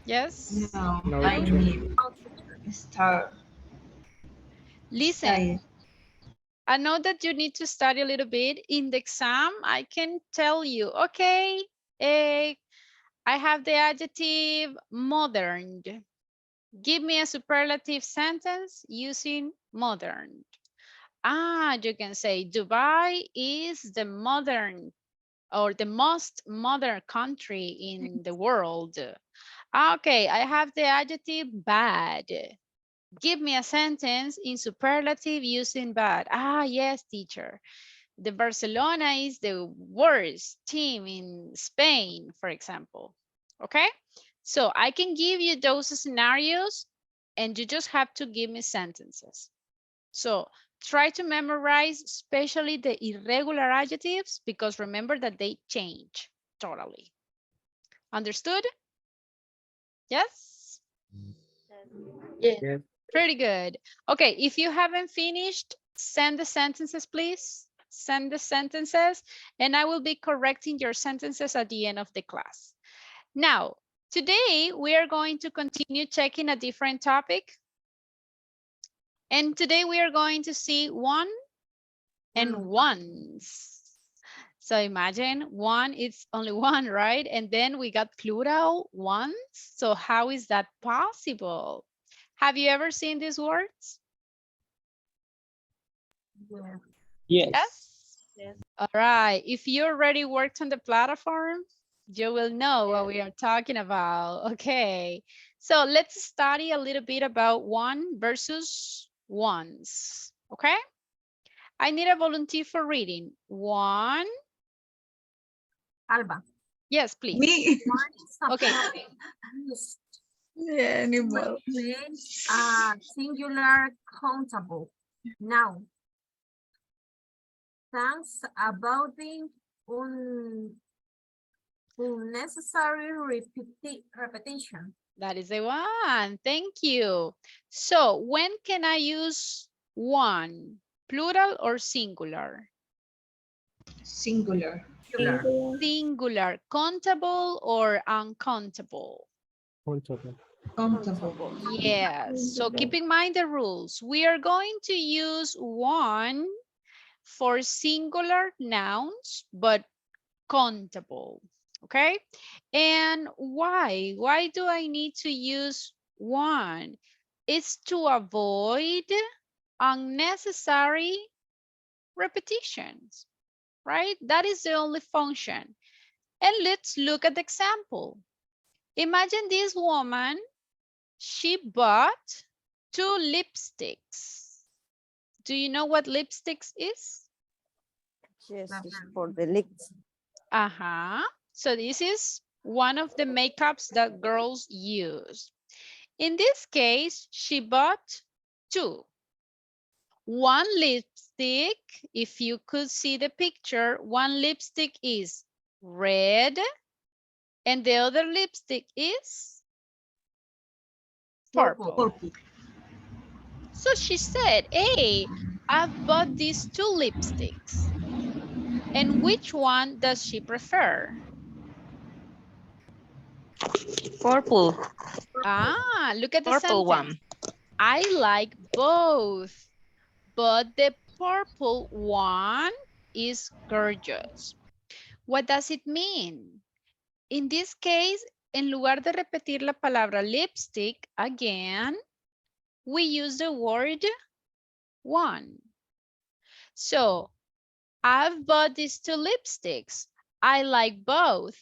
Speaker 1: Yes?
Speaker 2: No,
Speaker 4: No,
Speaker 2: I
Speaker 4: teacher.
Speaker 2: need start.
Speaker 1: Listen,
Speaker 2: study.
Speaker 1: I know that you need to study a little bit. In the exam, I can tell you, okay, I have the adjective modern. Give me a superlative sentence using modern. You can say Dubai is the modern or the most modern country in the world. Okay, I have the adjective bad. Give me a sentence in superlative using bad. Yes, teacher. The Barcelona is the worst team in Spain, for example. Okay, so I can give you those scenarios and you just have to give me sentences. So try to memorize, especially the irregular adjectives, because remember that they change totally. Understood? Yes?
Speaker 9: Yes.
Speaker 4: Yes.
Speaker 1: Pretty good. Okay, if you haven't finished, send the sentences, please. Send the sentences, and I will be correcting your sentences at the end of the class. Now, today we are going to continue checking a different topic. And today we are going to see one and ones. So imagine one, it's only one, right? And then we got plural ones. So how is that possible? Have you ever seen these words? Yes. All right. If you already worked on the platform, you will know what we are talking about. Okay. So let's study a little bit about one versus ones. Okay. I need a volunteer for reading. One.
Speaker 11: Alba.
Speaker 1: Yes, please.
Speaker 7: Me.
Speaker 1: Okay.
Speaker 7: Yeah, anymore.
Speaker 11: Singular countable. Now, thanks about the unnecessary repetition.
Speaker 1: That is the one. Thank you. So when can I use one? Plural or singular?
Speaker 2: Singular.
Speaker 1: Singular. Countable or uncountable?
Speaker 2: Countable.
Speaker 1: Yes. So keep in mind the rules. We are going to use one for singular nouns, but countable. Okay. And why? Why do I need to use one? It's to avoid unnecessary repetitions, right? That is the only function. And let's look at the example. Imagine this woman, she bought 2 lipsticks. Do you know what lipsticks is?
Speaker 6: Yes, it's for the lips.
Speaker 1: So this is one of the makeups that girls use. In this case, she bought 2. One lipstick, if you could see the picture, one lipstick is red and the other lipstick is Purple.
Speaker 11: Purple.
Speaker 1: So she said, hey, I've bought these 2 lipsticks. And which one does she prefer?
Speaker 10: Purple.
Speaker 1: Ah, look at the
Speaker 10: Purple
Speaker 1: sentence.
Speaker 10: one.
Speaker 1: I like both, but the purple one is gorgeous. What does it mean? In this case, en lugar de repetir la palabra lipstick again, we use the word one. So, I've bought these 2 lipsticks. I like both,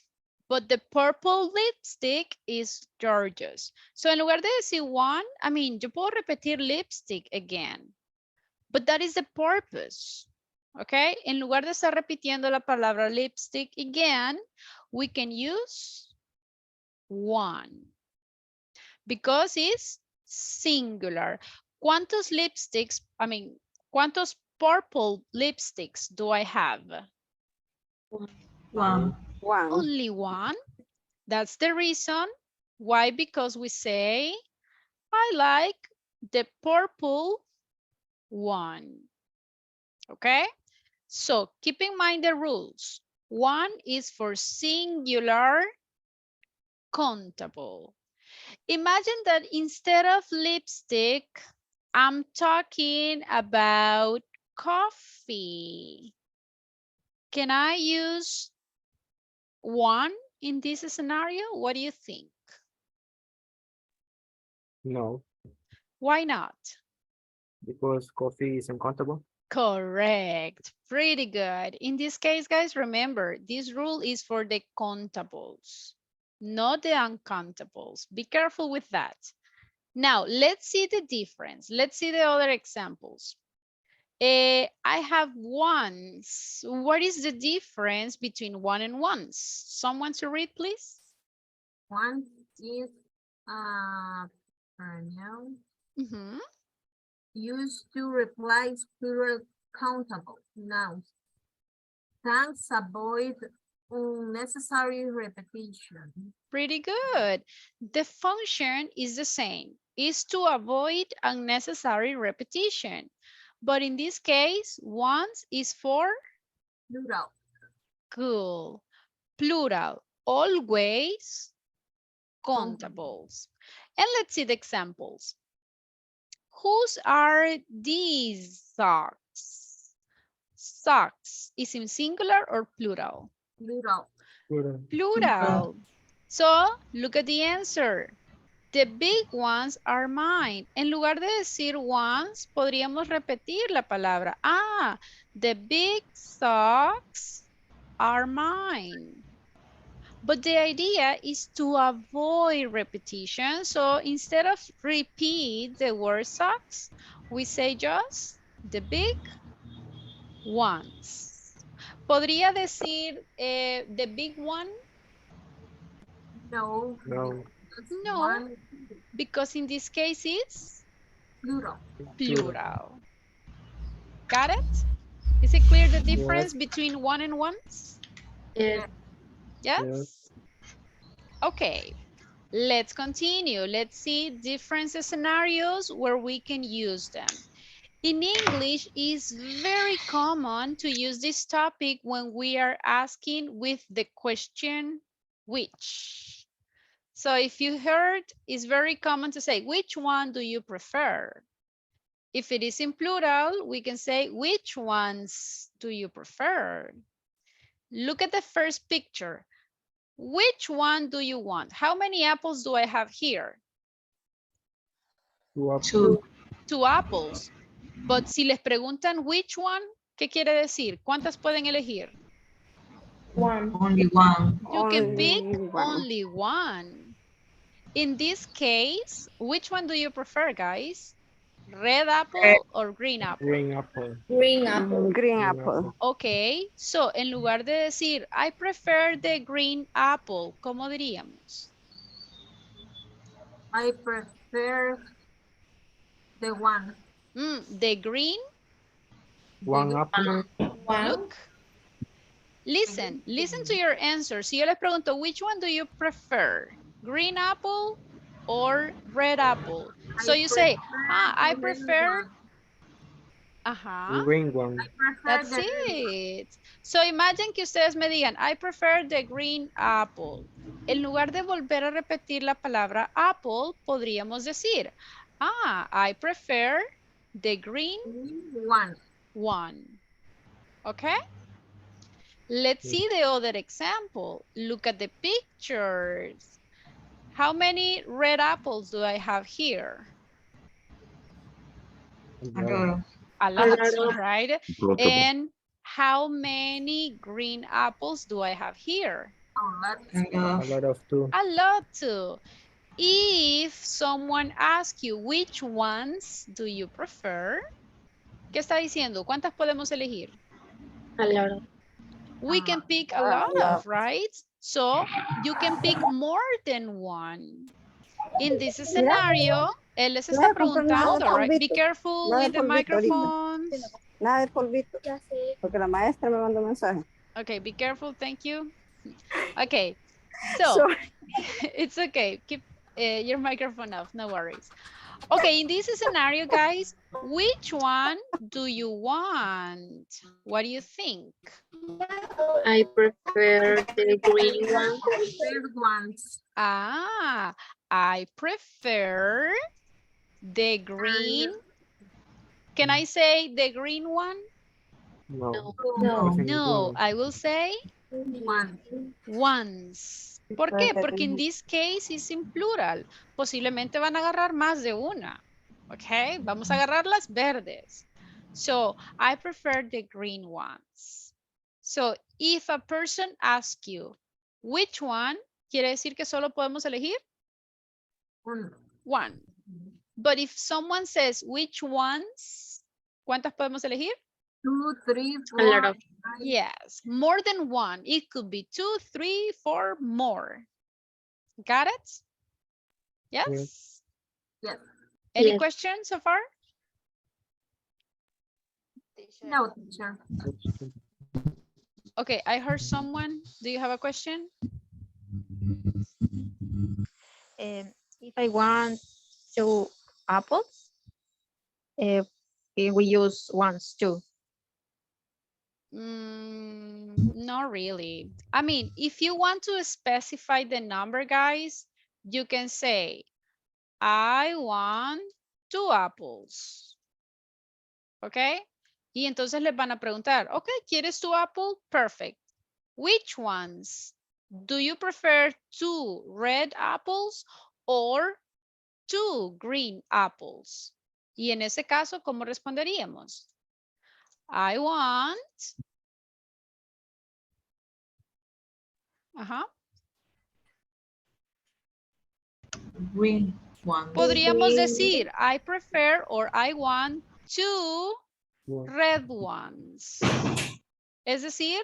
Speaker 1: but the purple lipstick is gorgeous. So, en lugar de decir one, yo puedo repetir lipstick again, but that is the purpose. Okay, en lugar de estar repitiendo la palabra lipstick again, we can use one because it's singular. ¿Cuántos lipsticks, cuántos purple lipsticks do I have?
Speaker 2: One.
Speaker 10: One.
Speaker 1: Only one. That's the reason why, because we say, I like the purple one. Okay, so keep in mind the rules. One is for singular, countable. Imagine that instead of lipstick, I'm talking about coffee. Can I use one in this scenario? What do you think?
Speaker 4: No,
Speaker 1: Why not?
Speaker 4: because coffee is uncountable.
Speaker 1: Correct. Pretty good. In this case, guys, remember, this rule is for the countables, not the uncountables. Be careful with that. Now, let's see the difference. Let's see the other examples. I have ones. What is the difference between one and ones? Someone to read, please?
Speaker 11: One is pronoun
Speaker 1: Mhm.
Speaker 11: used to replace plural countable nouns. Thanks avoid unnecessary repetition.
Speaker 1: Pretty good. The function is the same, is to avoid unnecessary repetition. But in this case, once is for
Speaker 11: Plural.
Speaker 1: cool, plural, always countables. And let's see the examples. Whose are these socks? Socks is in singular or plural?
Speaker 11: Plural.
Speaker 1: Plural. So, look at the answer. The big ones are mine. En lugar de decir ones, podríamos repetir la palabra. Ah, the big socks are mine. But the idea is to avoid repetition. So instead of repeat the word socks, we say just the big ones. ¿Podría decir the big one?
Speaker 11: No.
Speaker 4: No.
Speaker 1: No,
Speaker 11: One
Speaker 1: because in this case it's
Speaker 11: plural.
Speaker 1: plural. Got it? Is it clear the difference between one and ones?
Speaker 9: Yes.
Speaker 1: Yes? Okay, let's continue. Let's see different scenarios where we can use them. In English, it's very common to use this topic when we are asking with the question which. So if you heard, it's very common to say, which one do you prefer? If it is in plural, we can say, which ones do you prefer? Look at the first picture. Which one do you want? How many apples do I have here?
Speaker 2: Two.
Speaker 1: 2 apples. But si les preguntan which one, ¿qué quiere decir? ¿Cuántas pueden elegir?
Speaker 9: One.
Speaker 2: Only one.
Speaker 1: You can pick
Speaker 10: one.
Speaker 1: only one. In this case, which one do you prefer, guys? Red apple or green apple?
Speaker 4: Green apple.
Speaker 9: Green apple.
Speaker 10: Green apple.
Speaker 1: Ok, so en lugar de decir, I prefer the green apple, ¿cómo diríamos?
Speaker 11: I prefer the one.
Speaker 1: The green,
Speaker 4: One apple.
Speaker 9: One.
Speaker 1: look. Listen to your answer. Si yo les pregunto, which one do you prefer? Green apple or red apple? So you say, I prefer,
Speaker 4: Green one.
Speaker 1: that's it. So imagine que ustedes me digan, I prefer the green apple. En lugar de volver a repetir la palabra apple, podríamos decir, I prefer the green one. Okay? Let's see the other example. Look at the pictures. How many red apples do I have here? A lot, right? And how many green apples do I have here?
Speaker 4: A lot of two.
Speaker 1: A lot too. If someone asks you which ones do you prefer, ¿qué está diciendo? ¿Cuántas podemos elegir?
Speaker 8: A lot of.
Speaker 1: We can pick a lot of, right? So you can pick more than one. In this scenario, él les está preguntando, right? Be careful with the microphones.
Speaker 12: Nada de polvito, porque la maestra me mandó mensaje.
Speaker 1: Okay, be careful, thank you. Okay, so it's okay. Keep your microphone off, no worries. Okay, in this scenario, guys, which one do you want? What do you think?
Speaker 8: I prefer the green one.
Speaker 1: I prefer the green. Can I say the green one?
Speaker 4: No.
Speaker 1: No, I will say ones. ¿Por qué? Porque in this case is in plural. Posiblemente van a agarrar más de una. Ok, vamos a agarrar las verdes. So, I prefer the green ones. So, if a person asks you, which one? ¿Quiere decir que solo podemos elegir? One. But if someone says, which ones? ¿Cuántas podemos elegir?
Speaker 11: 2, 3, 4.
Speaker 8: A lot of.
Speaker 1: Yes, more than one. It could be 2, 3, 4, more. Got it? Yes?
Speaker 11: Yes.
Speaker 1: Any
Speaker 8: Yes.
Speaker 1: questions so far?
Speaker 11: No, teacher.
Speaker 1: Okay, I heard someone. Do you have a question?
Speaker 10: If I want 2 apples, we use ones too.
Speaker 1: Not really. I mean, if you want to specify the number, guys, you can say, I want 2 apples. Okay? Y entonces les van a preguntar, okay, ¿quieres 2 apple? Perfect. Which ones? Do you prefer 2 red apples or 2 green apples? Y en ese caso, ¿cómo responderíamos? I want.
Speaker 7: Green one.
Speaker 1: Podríamos decir, I prefer or I want 2 red ones. Es decir,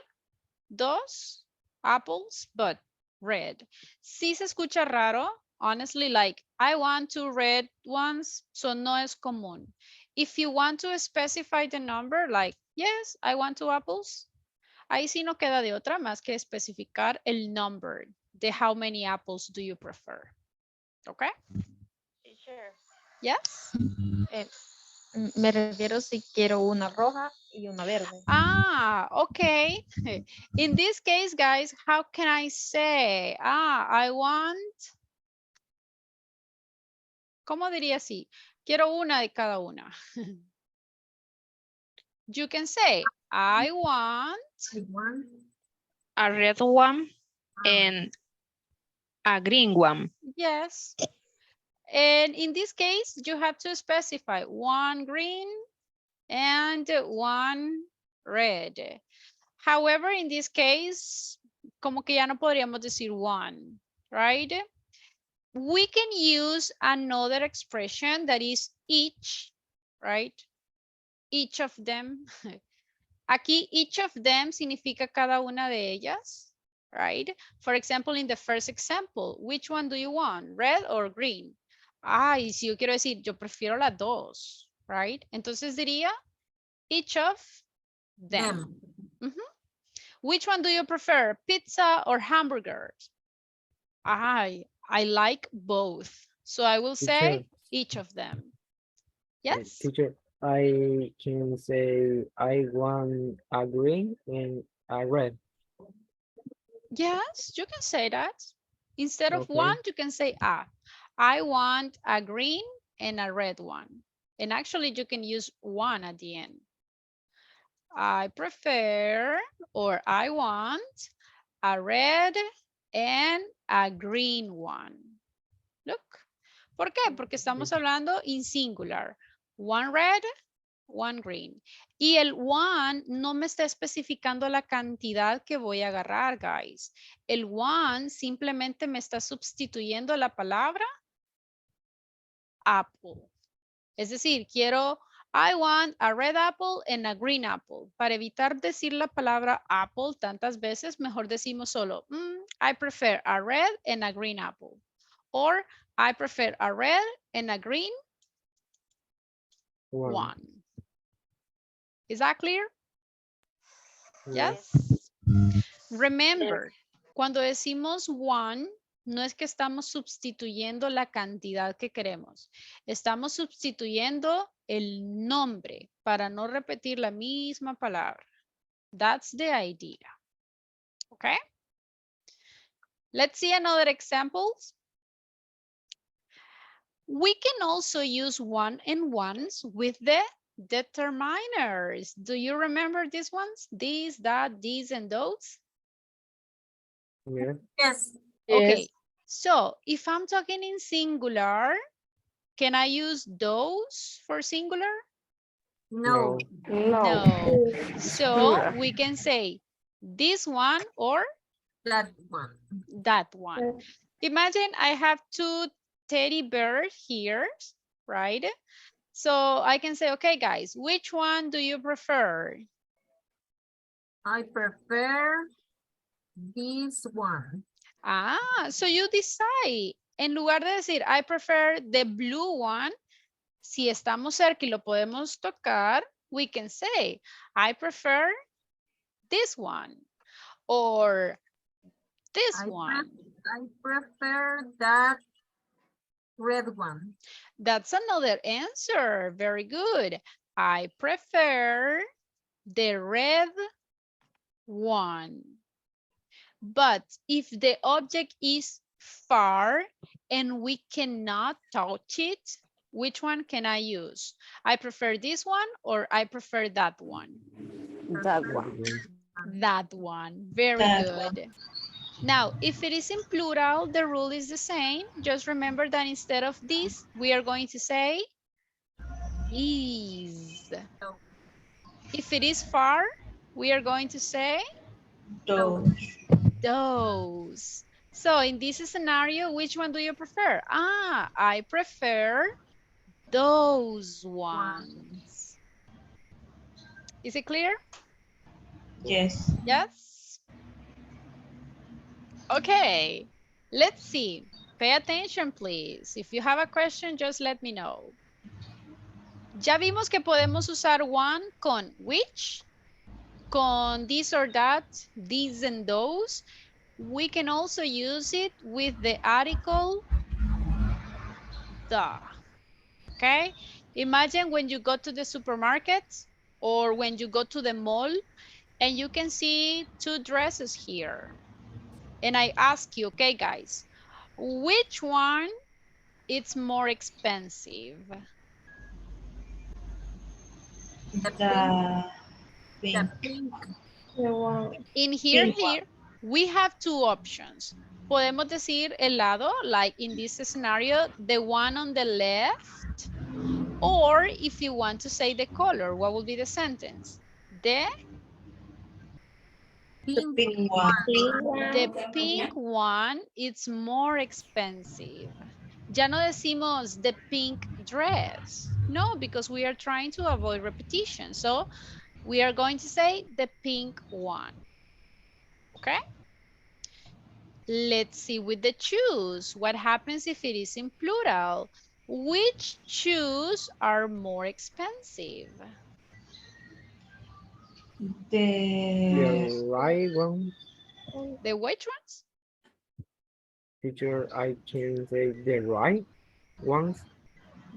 Speaker 1: 2 apples, but red. Sí se escucha raro, honestly, like, I want 2 red ones, so no es común. If you want to specify the number, like, yes, I want 2 apples, ahí sí no queda de otra más que especificar el number de how many apples do you prefer. Okay?
Speaker 6: Sure.
Speaker 1: Yes?
Speaker 10: Me refiero si quiero una roja y una verde.
Speaker 1: Okay. In this case, guys, how can I say? I want. ¿Cómo diría así? Quiero una de cada una. You can say, I want
Speaker 10: A red one and a green one.
Speaker 1: Yes. And in this case, you have to specify 1 green and 1 red. However, in this case, como que ya no podríamos decir 1, right? We can use another expression that is each, right? Each of them. Aquí, each of them significa cada una de ellas, right? For example, in the first example, which one do you want, red or green? Y si yo quiero decir, yo prefiero las dos, right? Entonces diría, each of them. Which one do you prefer, pizza or hamburgers? I like both. So I will say
Speaker 4: Teacher,
Speaker 1: each of them. Yes?
Speaker 4: teacher, I can say I want a green and a red.
Speaker 1: Yes, you can say that. Instead of
Speaker 4: Okay.
Speaker 1: one, you can say a. I want a green and a red one. And actually, you can use one at the end. I prefer or I want a red and a green one. Look. ¿Por qué? Porque estamos hablando in singular. One red, one green. Y el one no me está especificando la cantidad que voy a agarrar, guys. El one simplemente me está sustituyendo la palabra apple. Es decir, quiero, I want a red apple and a green apple. Para evitar decir la palabra apple tantas veces, mejor decimos solo, I prefer a red and a green apple. Or I prefer a red and a green one. Is that clear? Yes. Remember, cuando decimos one, no es que estamos sustituyendo la cantidad que queremos. Estamos sustituyendo el nombre para no repetir la misma palabra. That's the idea. Okay. Let's see another examples. We can also use one and ones with the determiners. Do you remember these ones? These, that, these, and those?
Speaker 4: Yeah.
Speaker 11: Yes.
Speaker 1: Okay, so if I'm talking in singular, can I use those for singular?
Speaker 11: No.
Speaker 1: No. So we can say this one or
Speaker 11: That one.
Speaker 1: that one. Imagine I have two teddy bears here, right? So I can say, okay, guys, which one do you prefer?
Speaker 11: I prefer this one.
Speaker 1: Ah, so you decide. En lugar de decir, I prefer the blue one, si estamos cerca y lo podemos tocar, we can say, I prefer this one or this one.
Speaker 11: I prefer that red one.
Speaker 1: That's another answer. Very good. I prefer the red one. But if the object is far and we cannot touch it, which one can I use? I prefer this one or I prefer that one?
Speaker 12: That one.
Speaker 1: That one. Very good. Now, if it is in plural, the rule is the same. Just remember that instead of this, we are going to say is. If it is far, we are going to say those. So in this scenario, which one do you prefer? Ah, I prefer those ones. Is it clear?
Speaker 2: Yes.
Speaker 1: Yes? Okay, let's see. Pay attention, please. If you have a question, just let me know. Ya vimos que podemos usar one con which, con this or that, these and those. We can also use it with the article the. Okay? Imagine when you go to the supermarket or when you go to the mall and you can see two dresses here. And I ask you, okay, guys, which one is more expensive?
Speaker 2: The pink.
Speaker 1: In here, we have two options. Podemos decir el lado, like in this scenario, the one on the left, or if you want to say the color, what will be the sentence? The
Speaker 2: Pink one.
Speaker 1: The pink one is more expensive. Ya no decimos the pink dress. No, because we are trying to avoid repetition. So we are going to say the pink one. Okay? Let's see with the shoes. What happens if it is in plural? Which shoes are more expensive?
Speaker 4: The right one.
Speaker 1: The which ones?
Speaker 4: Teacher, I can say the right. Once.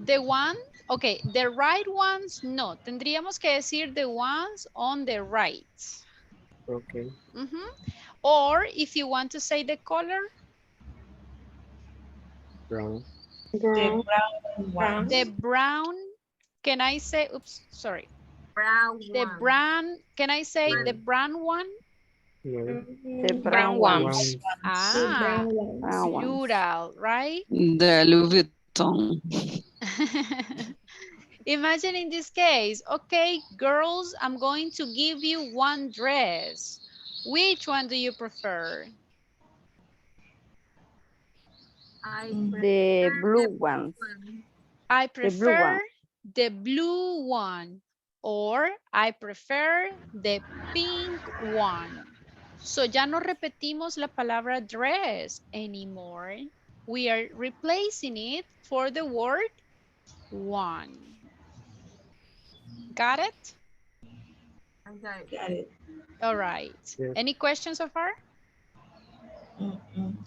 Speaker 1: The one, okay, the right ones, no. Tendríamos que decir the ones on the right.
Speaker 4: Okay.
Speaker 1: Mhm. Or if you want to say the color,
Speaker 4: Brown.
Speaker 2: The
Speaker 9: Brown.
Speaker 2: brown ones.
Speaker 1: the brown, can I say, oops, sorry.
Speaker 11: Brown
Speaker 1: The
Speaker 11: one.
Speaker 1: brown, can I say the brown one?
Speaker 4: No.
Speaker 6: The brown
Speaker 9: ones.
Speaker 6: ones.
Speaker 1: Ah,
Speaker 6: Brown ones.
Speaker 1: plural, right?
Speaker 10: The Louis Vuitton.
Speaker 1: Imagine in this case, okay, girls, I'm going to give you one dress. Which one do you prefer?
Speaker 11: I
Speaker 6: The
Speaker 11: prefer
Speaker 6: blue
Speaker 11: the
Speaker 6: ones.
Speaker 11: one.
Speaker 1: I
Speaker 6: The blue one.
Speaker 1: prefer the blue one, or I prefer the pink one. So ya no repetimos la palabra dress anymore. We are replacing it for the word one. Got it?
Speaker 11: I got it.
Speaker 2: Got it.
Speaker 1: All right.
Speaker 4: Yes.
Speaker 1: Any questions so far?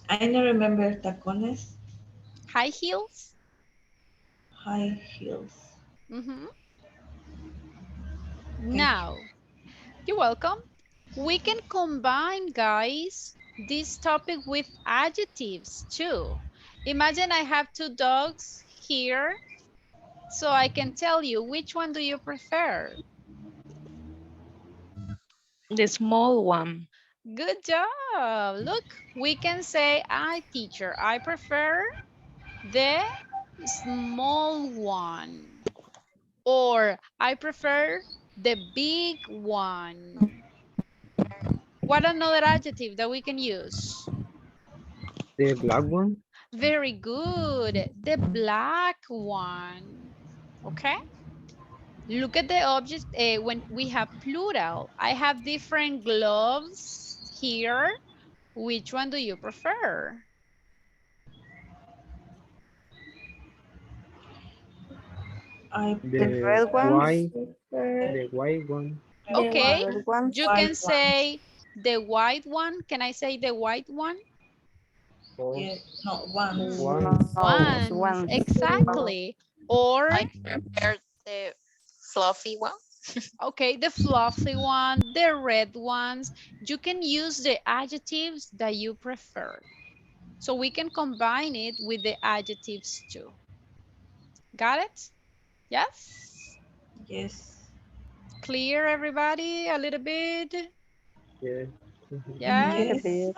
Speaker 2: I don't remember tacones,
Speaker 1: High heels?
Speaker 2: high heels.
Speaker 1: Mm-hmm. Now, you're welcome. We can combine, guys, this topic with adjectives too. Imagine I have two dogs here, so I can tell you, which one do you prefer?
Speaker 10: The small one.
Speaker 1: Good job. Look, we can say, teacher, I prefer the small one. Or I prefer the big one. What another adjective that we can use?
Speaker 4: The black one.
Speaker 1: Very good. The black one. Okay. Look at the object when we have plural. I have different gloves here. Which one do you prefer?
Speaker 6: The red ones.
Speaker 4: White. The white one.
Speaker 1: Okay.
Speaker 6: Red ones.
Speaker 1: You can say the white one. Can I say the white one?
Speaker 2: Yeah, no, ones.
Speaker 4: Once.
Speaker 1: Ones. Exactly. Or,
Speaker 8: I prefer the fluffy one.
Speaker 1: okay, the fluffy one, the red ones. You can use the adjectives that you prefer. So we can combine it with the adjectives too. Got it? Yes?
Speaker 2: Yes.
Speaker 1: Clear, everybody, a little bit?
Speaker 4: Yeah.
Speaker 1: Yes?
Speaker 2: Yes.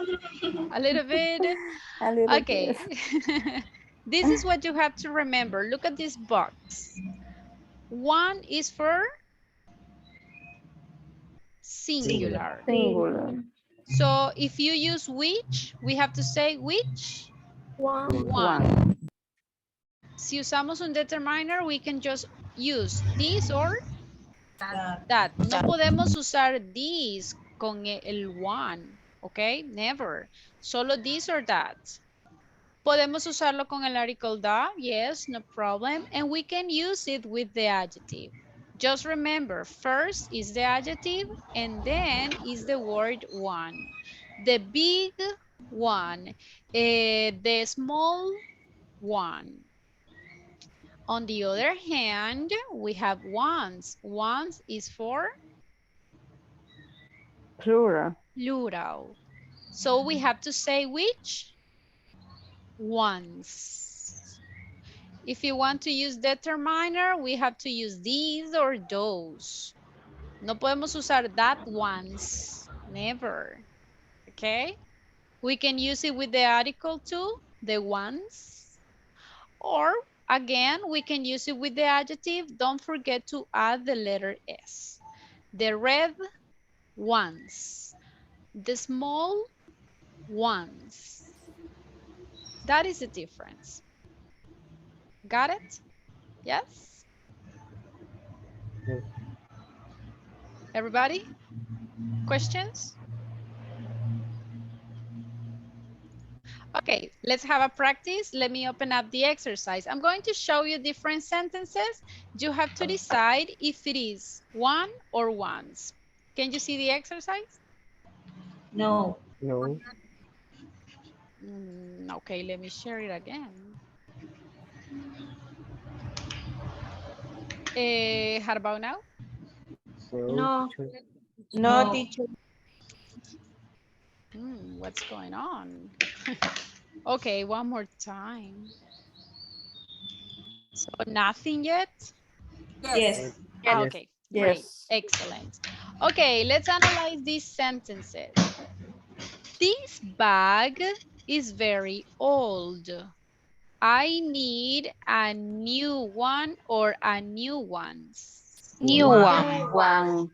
Speaker 1: A little bit?
Speaker 6: A little
Speaker 1: Okay.
Speaker 6: bit.
Speaker 1: This is what you have to remember. Look at this box. One is for singular.
Speaker 6: Singular.
Speaker 1: So if you use which, we have to say which
Speaker 9: One.
Speaker 1: one. Si usamos un determiner, we can just use this or that. No podemos usar this con el one, ¿ok? Never. Solo this or that. Podemos usarlo con el article the, yes, no problem. And we can use it with the adjective. Just remember, first is the adjective and then is the word one. The big one, the small one. On the other hand, we have ones. Ones is for
Speaker 6: Plural.
Speaker 1: plural. So we have to say which? Ones. If you want to use determiner, we have to use these or those. No podemos usar that ones. Never. Okay? We can use it with the article too, the ones. Or again, we can use it with the adjective. Don't forget to add the letter S. The red ones. The small ones. That is the difference. Got it? Yes?
Speaker 4: Yes.
Speaker 1: Everybody? Questions? Okay, let's have a practice. Let me open up the exercise. I'm going to show you different sentences. You have to decide if it is one or ones. Can you see the exercise?
Speaker 2: No.
Speaker 4: No.
Speaker 1: Okay, let me share it again. How about now?
Speaker 4: No.
Speaker 2: No,
Speaker 7: No.
Speaker 2: teacher.
Speaker 1: What's going on? Okay, one more time. So nothing yet?
Speaker 7: Yes.
Speaker 1: Ah, okay, great,
Speaker 10: Yes.
Speaker 1: excellent. Okay, let's analyze these sentences. This bag is very old. I need a new one or a new ones.
Speaker 10: New one.
Speaker 11: One.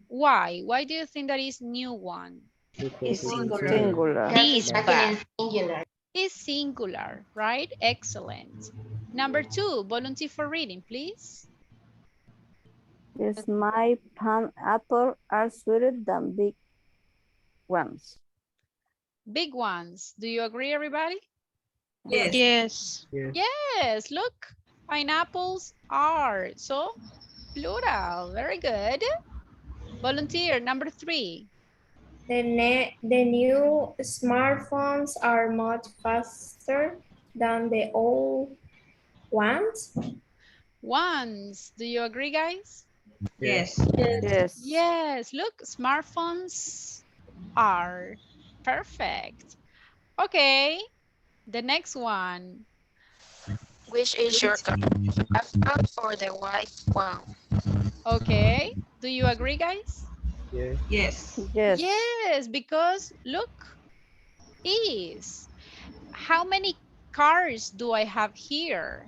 Speaker 1: Why? Why do you think that is new one?
Speaker 4: Because it's
Speaker 10: Singular.
Speaker 1: This
Speaker 9: Talking
Speaker 1: bag
Speaker 9: in singular.
Speaker 1: is singular, right? Excellent. Number 2, volunteer for reading, please.
Speaker 12: Yes, my pineapple are sweeter than big ones.
Speaker 1: Big ones. Do you agree, everybody?
Speaker 7: Yes.
Speaker 10: Yes.
Speaker 1: Yes, look, pineapples are. So, plural, very good. Volunteer, number 3.
Speaker 13: The new smartphones are much faster than the old ones.
Speaker 1: Ones. Do you agree, guys?
Speaker 7: Yes.
Speaker 10: Yes.
Speaker 1: Yes, look, smartphones are. Perfect. Okay, the next one.
Speaker 8: Which is your car? Black or the white one?
Speaker 1: Okay, do you agree, guys?
Speaker 4: Yes.
Speaker 7: Yes.
Speaker 10: Yes.
Speaker 1: Yes, because look, is. How many cars do I have here?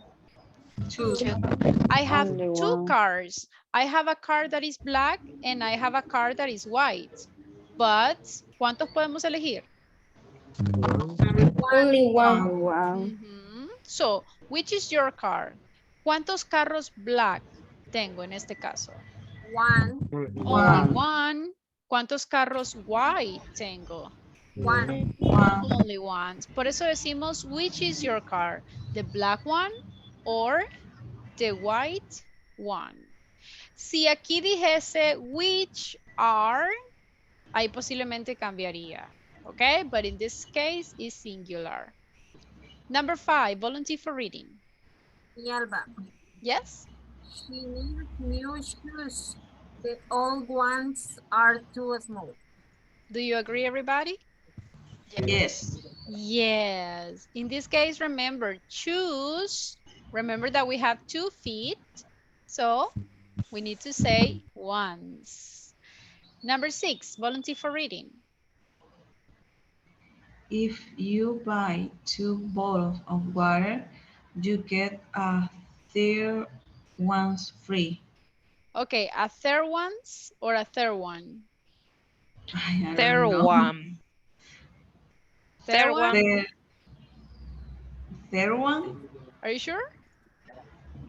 Speaker 7: 2.
Speaker 1: I have
Speaker 10: Only
Speaker 1: 2
Speaker 10: one.
Speaker 1: cars. I have a car that is black and I have a car that is white. But, ¿cuántos podemos elegir?
Speaker 13: Only one.
Speaker 1: So, which is your car? ¿Cuántos carros black tengo en este caso? Only one. ¿Cuántos carros white tengo? Only one. Por eso decimos, which is your car? The black one or the white one. Si aquí dijese which are, ahí posiblemente cambiaría. Okay, but in this case, it's singular. Number 5, volunteer for reading.
Speaker 11: Yalba.
Speaker 1: Yes?
Speaker 11: She needs new shoes. The old ones are too small.
Speaker 1: Do you agree, everybody?
Speaker 7: Yes.
Speaker 1: Yes. In this case, remember, choose. Remember that we have 2 feet. So we need to say once. Number 6, volunteer for reading.
Speaker 2: If you buy 2 bottles of water, you get a third one's free.
Speaker 1: Okay, a third ones or a third one?
Speaker 2: I
Speaker 10: Third
Speaker 2: don't know.
Speaker 10: one.
Speaker 1: Third one?
Speaker 2: Third one?
Speaker 1: Are you sure?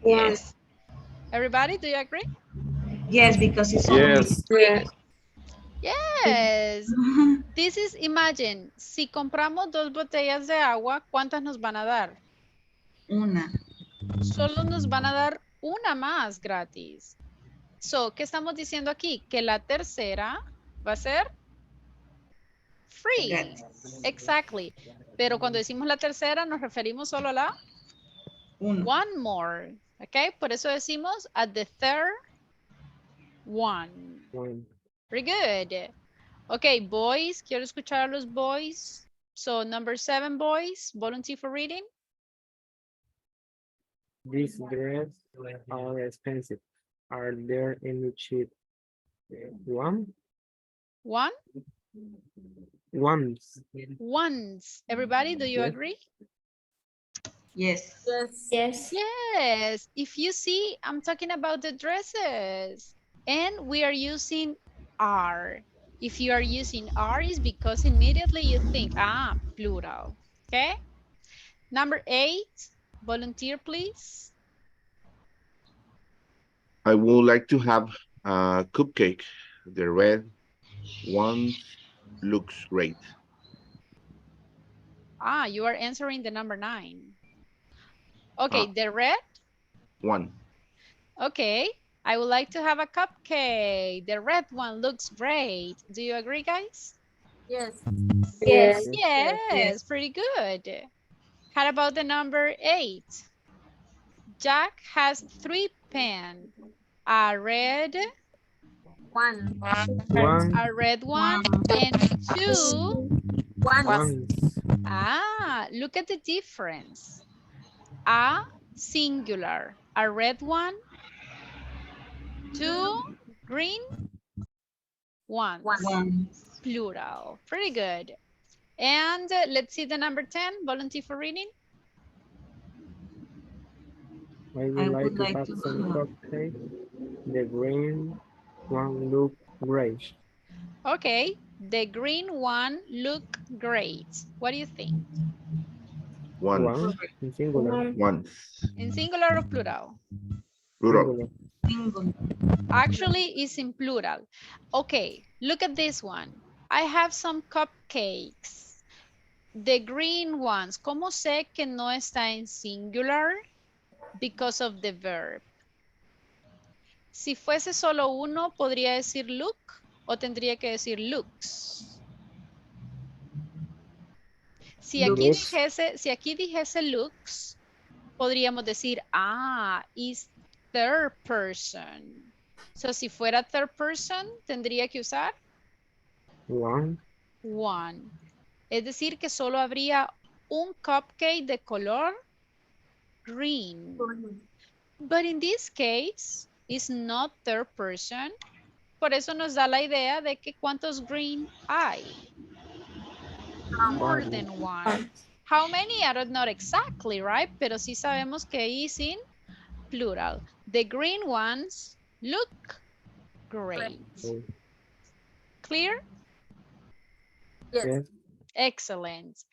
Speaker 2: Yes.
Speaker 1: Everybody, do you agree?
Speaker 2: Yes, because it's only
Speaker 3: Yes.
Speaker 2: three.
Speaker 1: Yes. This is, imagine, si compramos 2 botellas de agua, ¿cuántas nos van a dar?
Speaker 2: Una.
Speaker 1: Solo nos van a dar una más gratis. So, ¿qué estamos diciendo aquí? Que la tercera va a ser free.
Speaker 2: Gratis.
Speaker 1: Exactly. Pero cuando decimos la tercera, nos referimos solo a la
Speaker 2: Uno.
Speaker 1: one more. ¿Ok? Por eso decimos at the third one. Very good. Okay, boys, quiero escuchar a los boys. So, number 7, boys, volunteer for reading.
Speaker 4: These dresses are expensive. Are there any cheap one?
Speaker 1: One?
Speaker 4: Ones.
Speaker 1: Ones. Everybody, do you
Speaker 4: Yes.
Speaker 1: agree?
Speaker 2: Yes.
Speaker 13: Yes.
Speaker 1: Yes. If you see, I'm talking about the dresses. And we are using are. If you are using are, is because immediately you think, plural. Okay? Number 8, volunteer, please.
Speaker 14: I would like to have a cupcake. The red one looks great.
Speaker 1: You are answering the number 9. Okay, the red?
Speaker 14: One.
Speaker 1: Okay, I would like to have a cupcake. The red one looks great. Do you agree, guys?
Speaker 11: Yes.
Speaker 13: Yes.
Speaker 1: Yes, pretty good. How about the number 8? Jack has 3 pen? A red,
Speaker 11: One.
Speaker 4: One.
Speaker 1: a red one, and two.
Speaker 4: Ones.
Speaker 1: Ah, look at the difference. A singular, a red one, two green ones,
Speaker 2: One.
Speaker 1: plural. Pretty good. And let's see the number 10, volunteer for reading.
Speaker 4: I would like to have some cupcake. The green one look great.
Speaker 1: Okay, the green one look great. What do you think?
Speaker 14: One.
Speaker 4: One in singular.
Speaker 14: One.
Speaker 1: In singular or plural?
Speaker 14: Plural.
Speaker 2: Single.
Speaker 1: Actually, it's in plural. Okay, look at this one. I have some cupcakes. The green ones. ¿Cómo sé que no está en singular? Because of the verb. Si fuese solo uno, ¿podría decir look o tendría que decir looks? Si aquí dijese looks, podríamos decir, is third person. So, si fuera third person, tendría que usar
Speaker 4: One.
Speaker 1: one. Es decir, que solo habría un cupcake de color green. But in this case, it's not third person. Por eso nos da la idea de que cuántos green hay. More than one. How many? I don't know exactly, right? Pero sí sabemos que is in plural. The green ones look great. Clear?
Speaker 11: Yes.
Speaker 1: Excellent.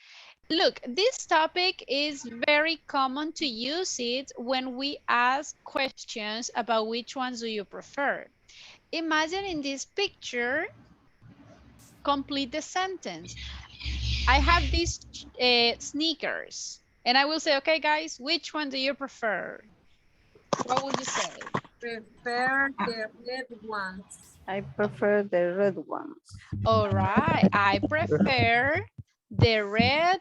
Speaker 1: Look, this topic is very common to use it when we ask questions about which ones do you prefer. Imagine in this picture, complete the sentence. I have these sneakers, and I will say, okay, guys, which one do you prefer? What would you say?
Speaker 11: Prefer the red ones.
Speaker 10: I prefer the red ones.
Speaker 1: All right, I prefer the red,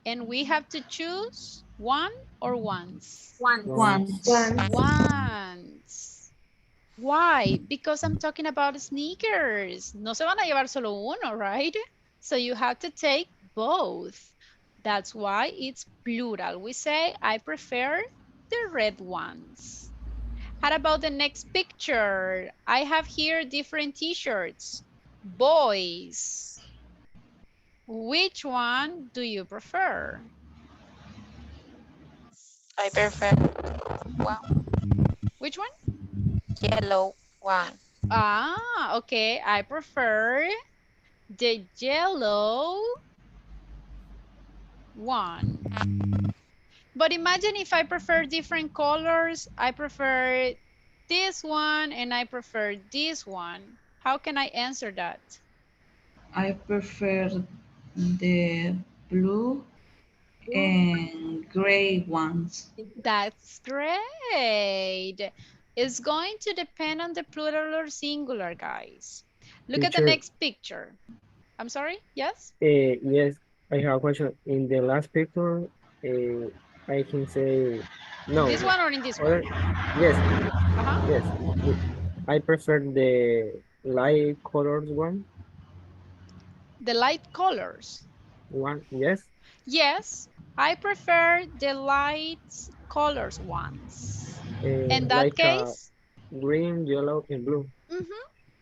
Speaker 1: and we have to choose one or ones?
Speaker 11: Ones.
Speaker 1: Ones. Why? Because I'm talking about sneakers. No se van a llevar solo uno, right? So you have to take both. That's why it's plural. We say, I prefer the red ones. How about the next picture? I have here different t-shirts. Boys. Which one do you prefer?
Speaker 8: I prefer one.
Speaker 1: Which one?
Speaker 8: Yellow one.
Speaker 1: Okay. I prefer the yellow one. But imagine if I prefer different colors. I prefer this one and I prefer this one. How can I answer that?
Speaker 2: I prefer the blue and gray ones.
Speaker 1: That's great. It's going to depend on the plural or singular, guys. Look at the
Speaker 4: Teacher.
Speaker 1: next picture. I'm sorry, yes?
Speaker 4: Yes, I have a question. In the last picture, I can say no.
Speaker 1: This one or in this
Speaker 4: Or,
Speaker 1: one?
Speaker 4: yes.
Speaker 1: Uh-huh.
Speaker 4: Yes. I prefer the light colors one.
Speaker 1: The light colors.
Speaker 4: One, yes.
Speaker 1: Yes, I prefer the light colors ones. In that
Speaker 4: Like
Speaker 1: case?
Speaker 4: Green, yellow, and blue.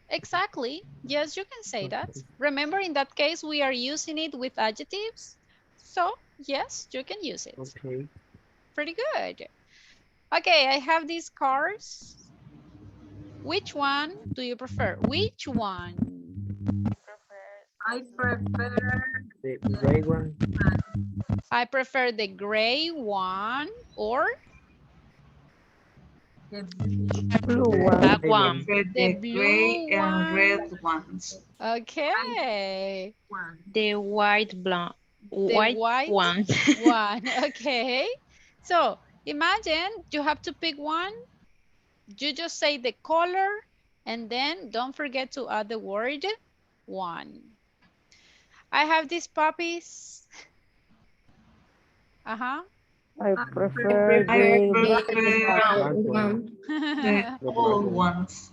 Speaker 1: Exactly. Yes, you can say that. Remember, in that case, we are using it with adjectives. So, yes, you can use it.
Speaker 4: Okay.
Speaker 1: Pretty good. Okay, I have these cars. Which one do you prefer? Which one?
Speaker 11: I prefer
Speaker 4: The gray one.
Speaker 1: I prefer the gray one or
Speaker 11: the
Speaker 10: Blue one.
Speaker 2: I
Speaker 10: one.
Speaker 2: prefer the gray and red ones.
Speaker 1: Okay.
Speaker 10: The white
Speaker 1: The white
Speaker 10: one.
Speaker 1: one. Okay. So imagine you have to pick one. You just say the color and then don't forget to add the word one. I have these puppies.
Speaker 12: I prefer
Speaker 13: I
Speaker 12: the
Speaker 2: prefer
Speaker 13: brown one.
Speaker 2: the old ones.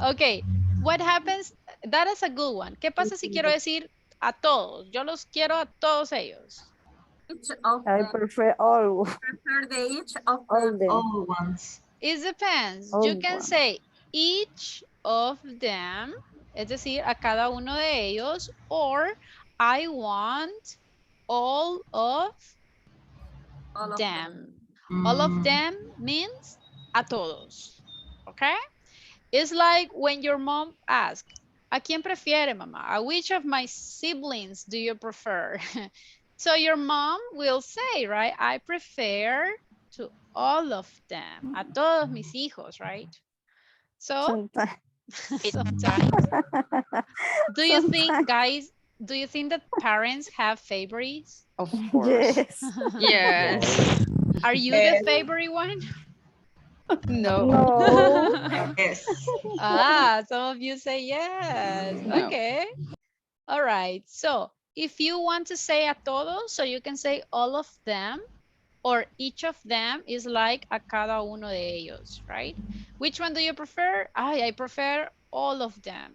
Speaker 1: Okay, what happens? That is a good one. ¿Qué pasa si quiero decir a todos? Yo los quiero a todos ellos.
Speaker 11: Each of
Speaker 12: I
Speaker 11: them.
Speaker 12: prefer all
Speaker 11: Prefer the each of
Speaker 12: all
Speaker 11: them.
Speaker 12: them.
Speaker 2: Old ones.
Speaker 1: It depends.
Speaker 12: All
Speaker 1: You can
Speaker 12: one.
Speaker 1: say each of them, es decir, a cada uno de ellos, or I want all of
Speaker 11: All of
Speaker 1: them. All of them means a todos. Okay? It's like when your mom asks, ¿a quién prefiere, mamá? ¿A which of my siblings do you prefer? So your mom will say, right? I prefer to all of them. A todos mis hijos, right? So
Speaker 12: Sometimes.
Speaker 1: sometimes. Do you think,
Speaker 12: Sometimes.
Speaker 1: guys, do you think that parents have favorites?
Speaker 10: Of course.
Speaker 12: Yes.
Speaker 10: Yes.
Speaker 1: Are you the favorite one?
Speaker 10: No.
Speaker 12: No.
Speaker 2: Yes.
Speaker 1: Ah, some of you say yes.
Speaker 10: No.
Speaker 1: Okay. All right. So if you want to say a todos, so you can say all of them, or each of them is like a cada uno de ellos, right? Which one do you prefer? I prefer all of them.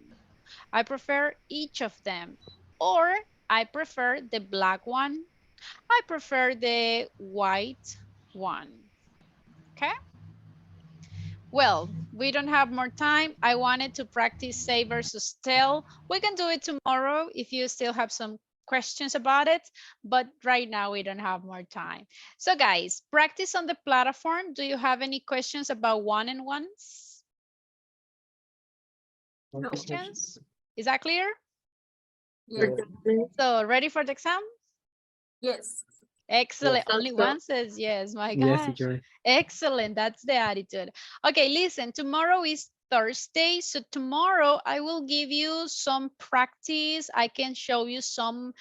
Speaker 1: I prefer each of them. Or I prefer the black one. I prefer the white one. Okay? Well, we don't have more time. I wanted to practice say versus tell. We can do it tomorrow if you still have some questions about it, but right now we don't have more time. So guys, practice on the platform. Do you have any questions about one-on-ones? Questions? Is that clear?
Speaker 11: Yes.
Speaker 1: So ready for the exam?
Speaker 11: Yes.
Speaker 1: Excellent.
Speaker 4: Yes.
Speaker 1: Only one says yes. My
Speaker 4: Yes,
Speaker 1: gosh.
Speaker 4: teacher.
Speaker 1: Excellent. That's the attitude. Okay, listen, tomorrow is Thursday. So tomorrow I will give you some practice. I can show you some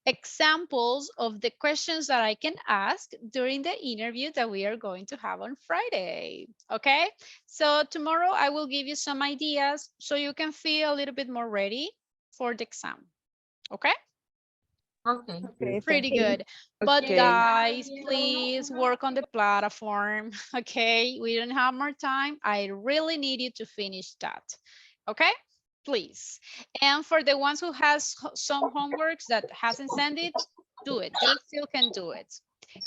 Speaker 1: examples of the questions that I can ask during the interview that we are going to have on Friday. Okay, so tomorrow I will give you some ideas so you can feel a little bit more ready for the exam. Okay.
Speaker 11: Okay.
Speaker 1: Pretty good. But
Speaker 10: Okay.
Speaker 1: guys, please work on the platform. Okay, we don't have more time. I really need you to finish that. Okay, please. And for the ones who has some homeworks that hasn't sent it, do it. You still can do it.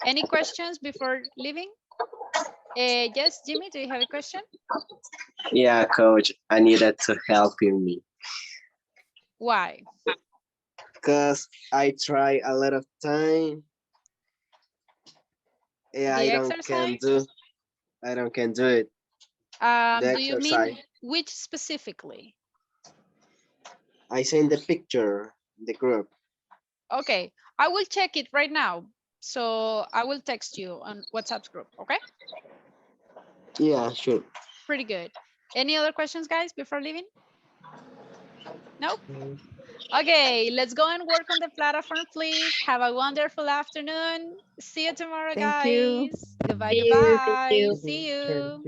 Speaker 1: Any questions before leaving? Yes, Jimmy, do you have a question?
Speaker 5: Yeah, coach, I needed to help me
Speaker 1: Why?
Speaker 5: because I try a lot of time. Yeah,
Speaker 1: The
Speaker 5: I
Speaker 1: exercise?
Speaker 5: can do it. The
Speaker 1: Do you mean
Speaker 5: exercise.
Speaker 1: which specifically?
Speaker 5: I send the picture, the group.
Speaker 1: Okay, I will check it right now. So I will text you on WhatsApp group, okay?
Speaker 5: Yeah, sure.
Speaker 1: Pretty good. Any other questions, guys, before leaving? Nope. Okay, let's go and work on the platform, please. Have a wonderful afternoon. See you tomorrow,
Speaker 12: Thank you.
Speaker 1: guys. Goodbye,
Speaker 13: See you. Thank
Speaker 1: goodbye.
Speaker 13: you.
Speaker 1: See you.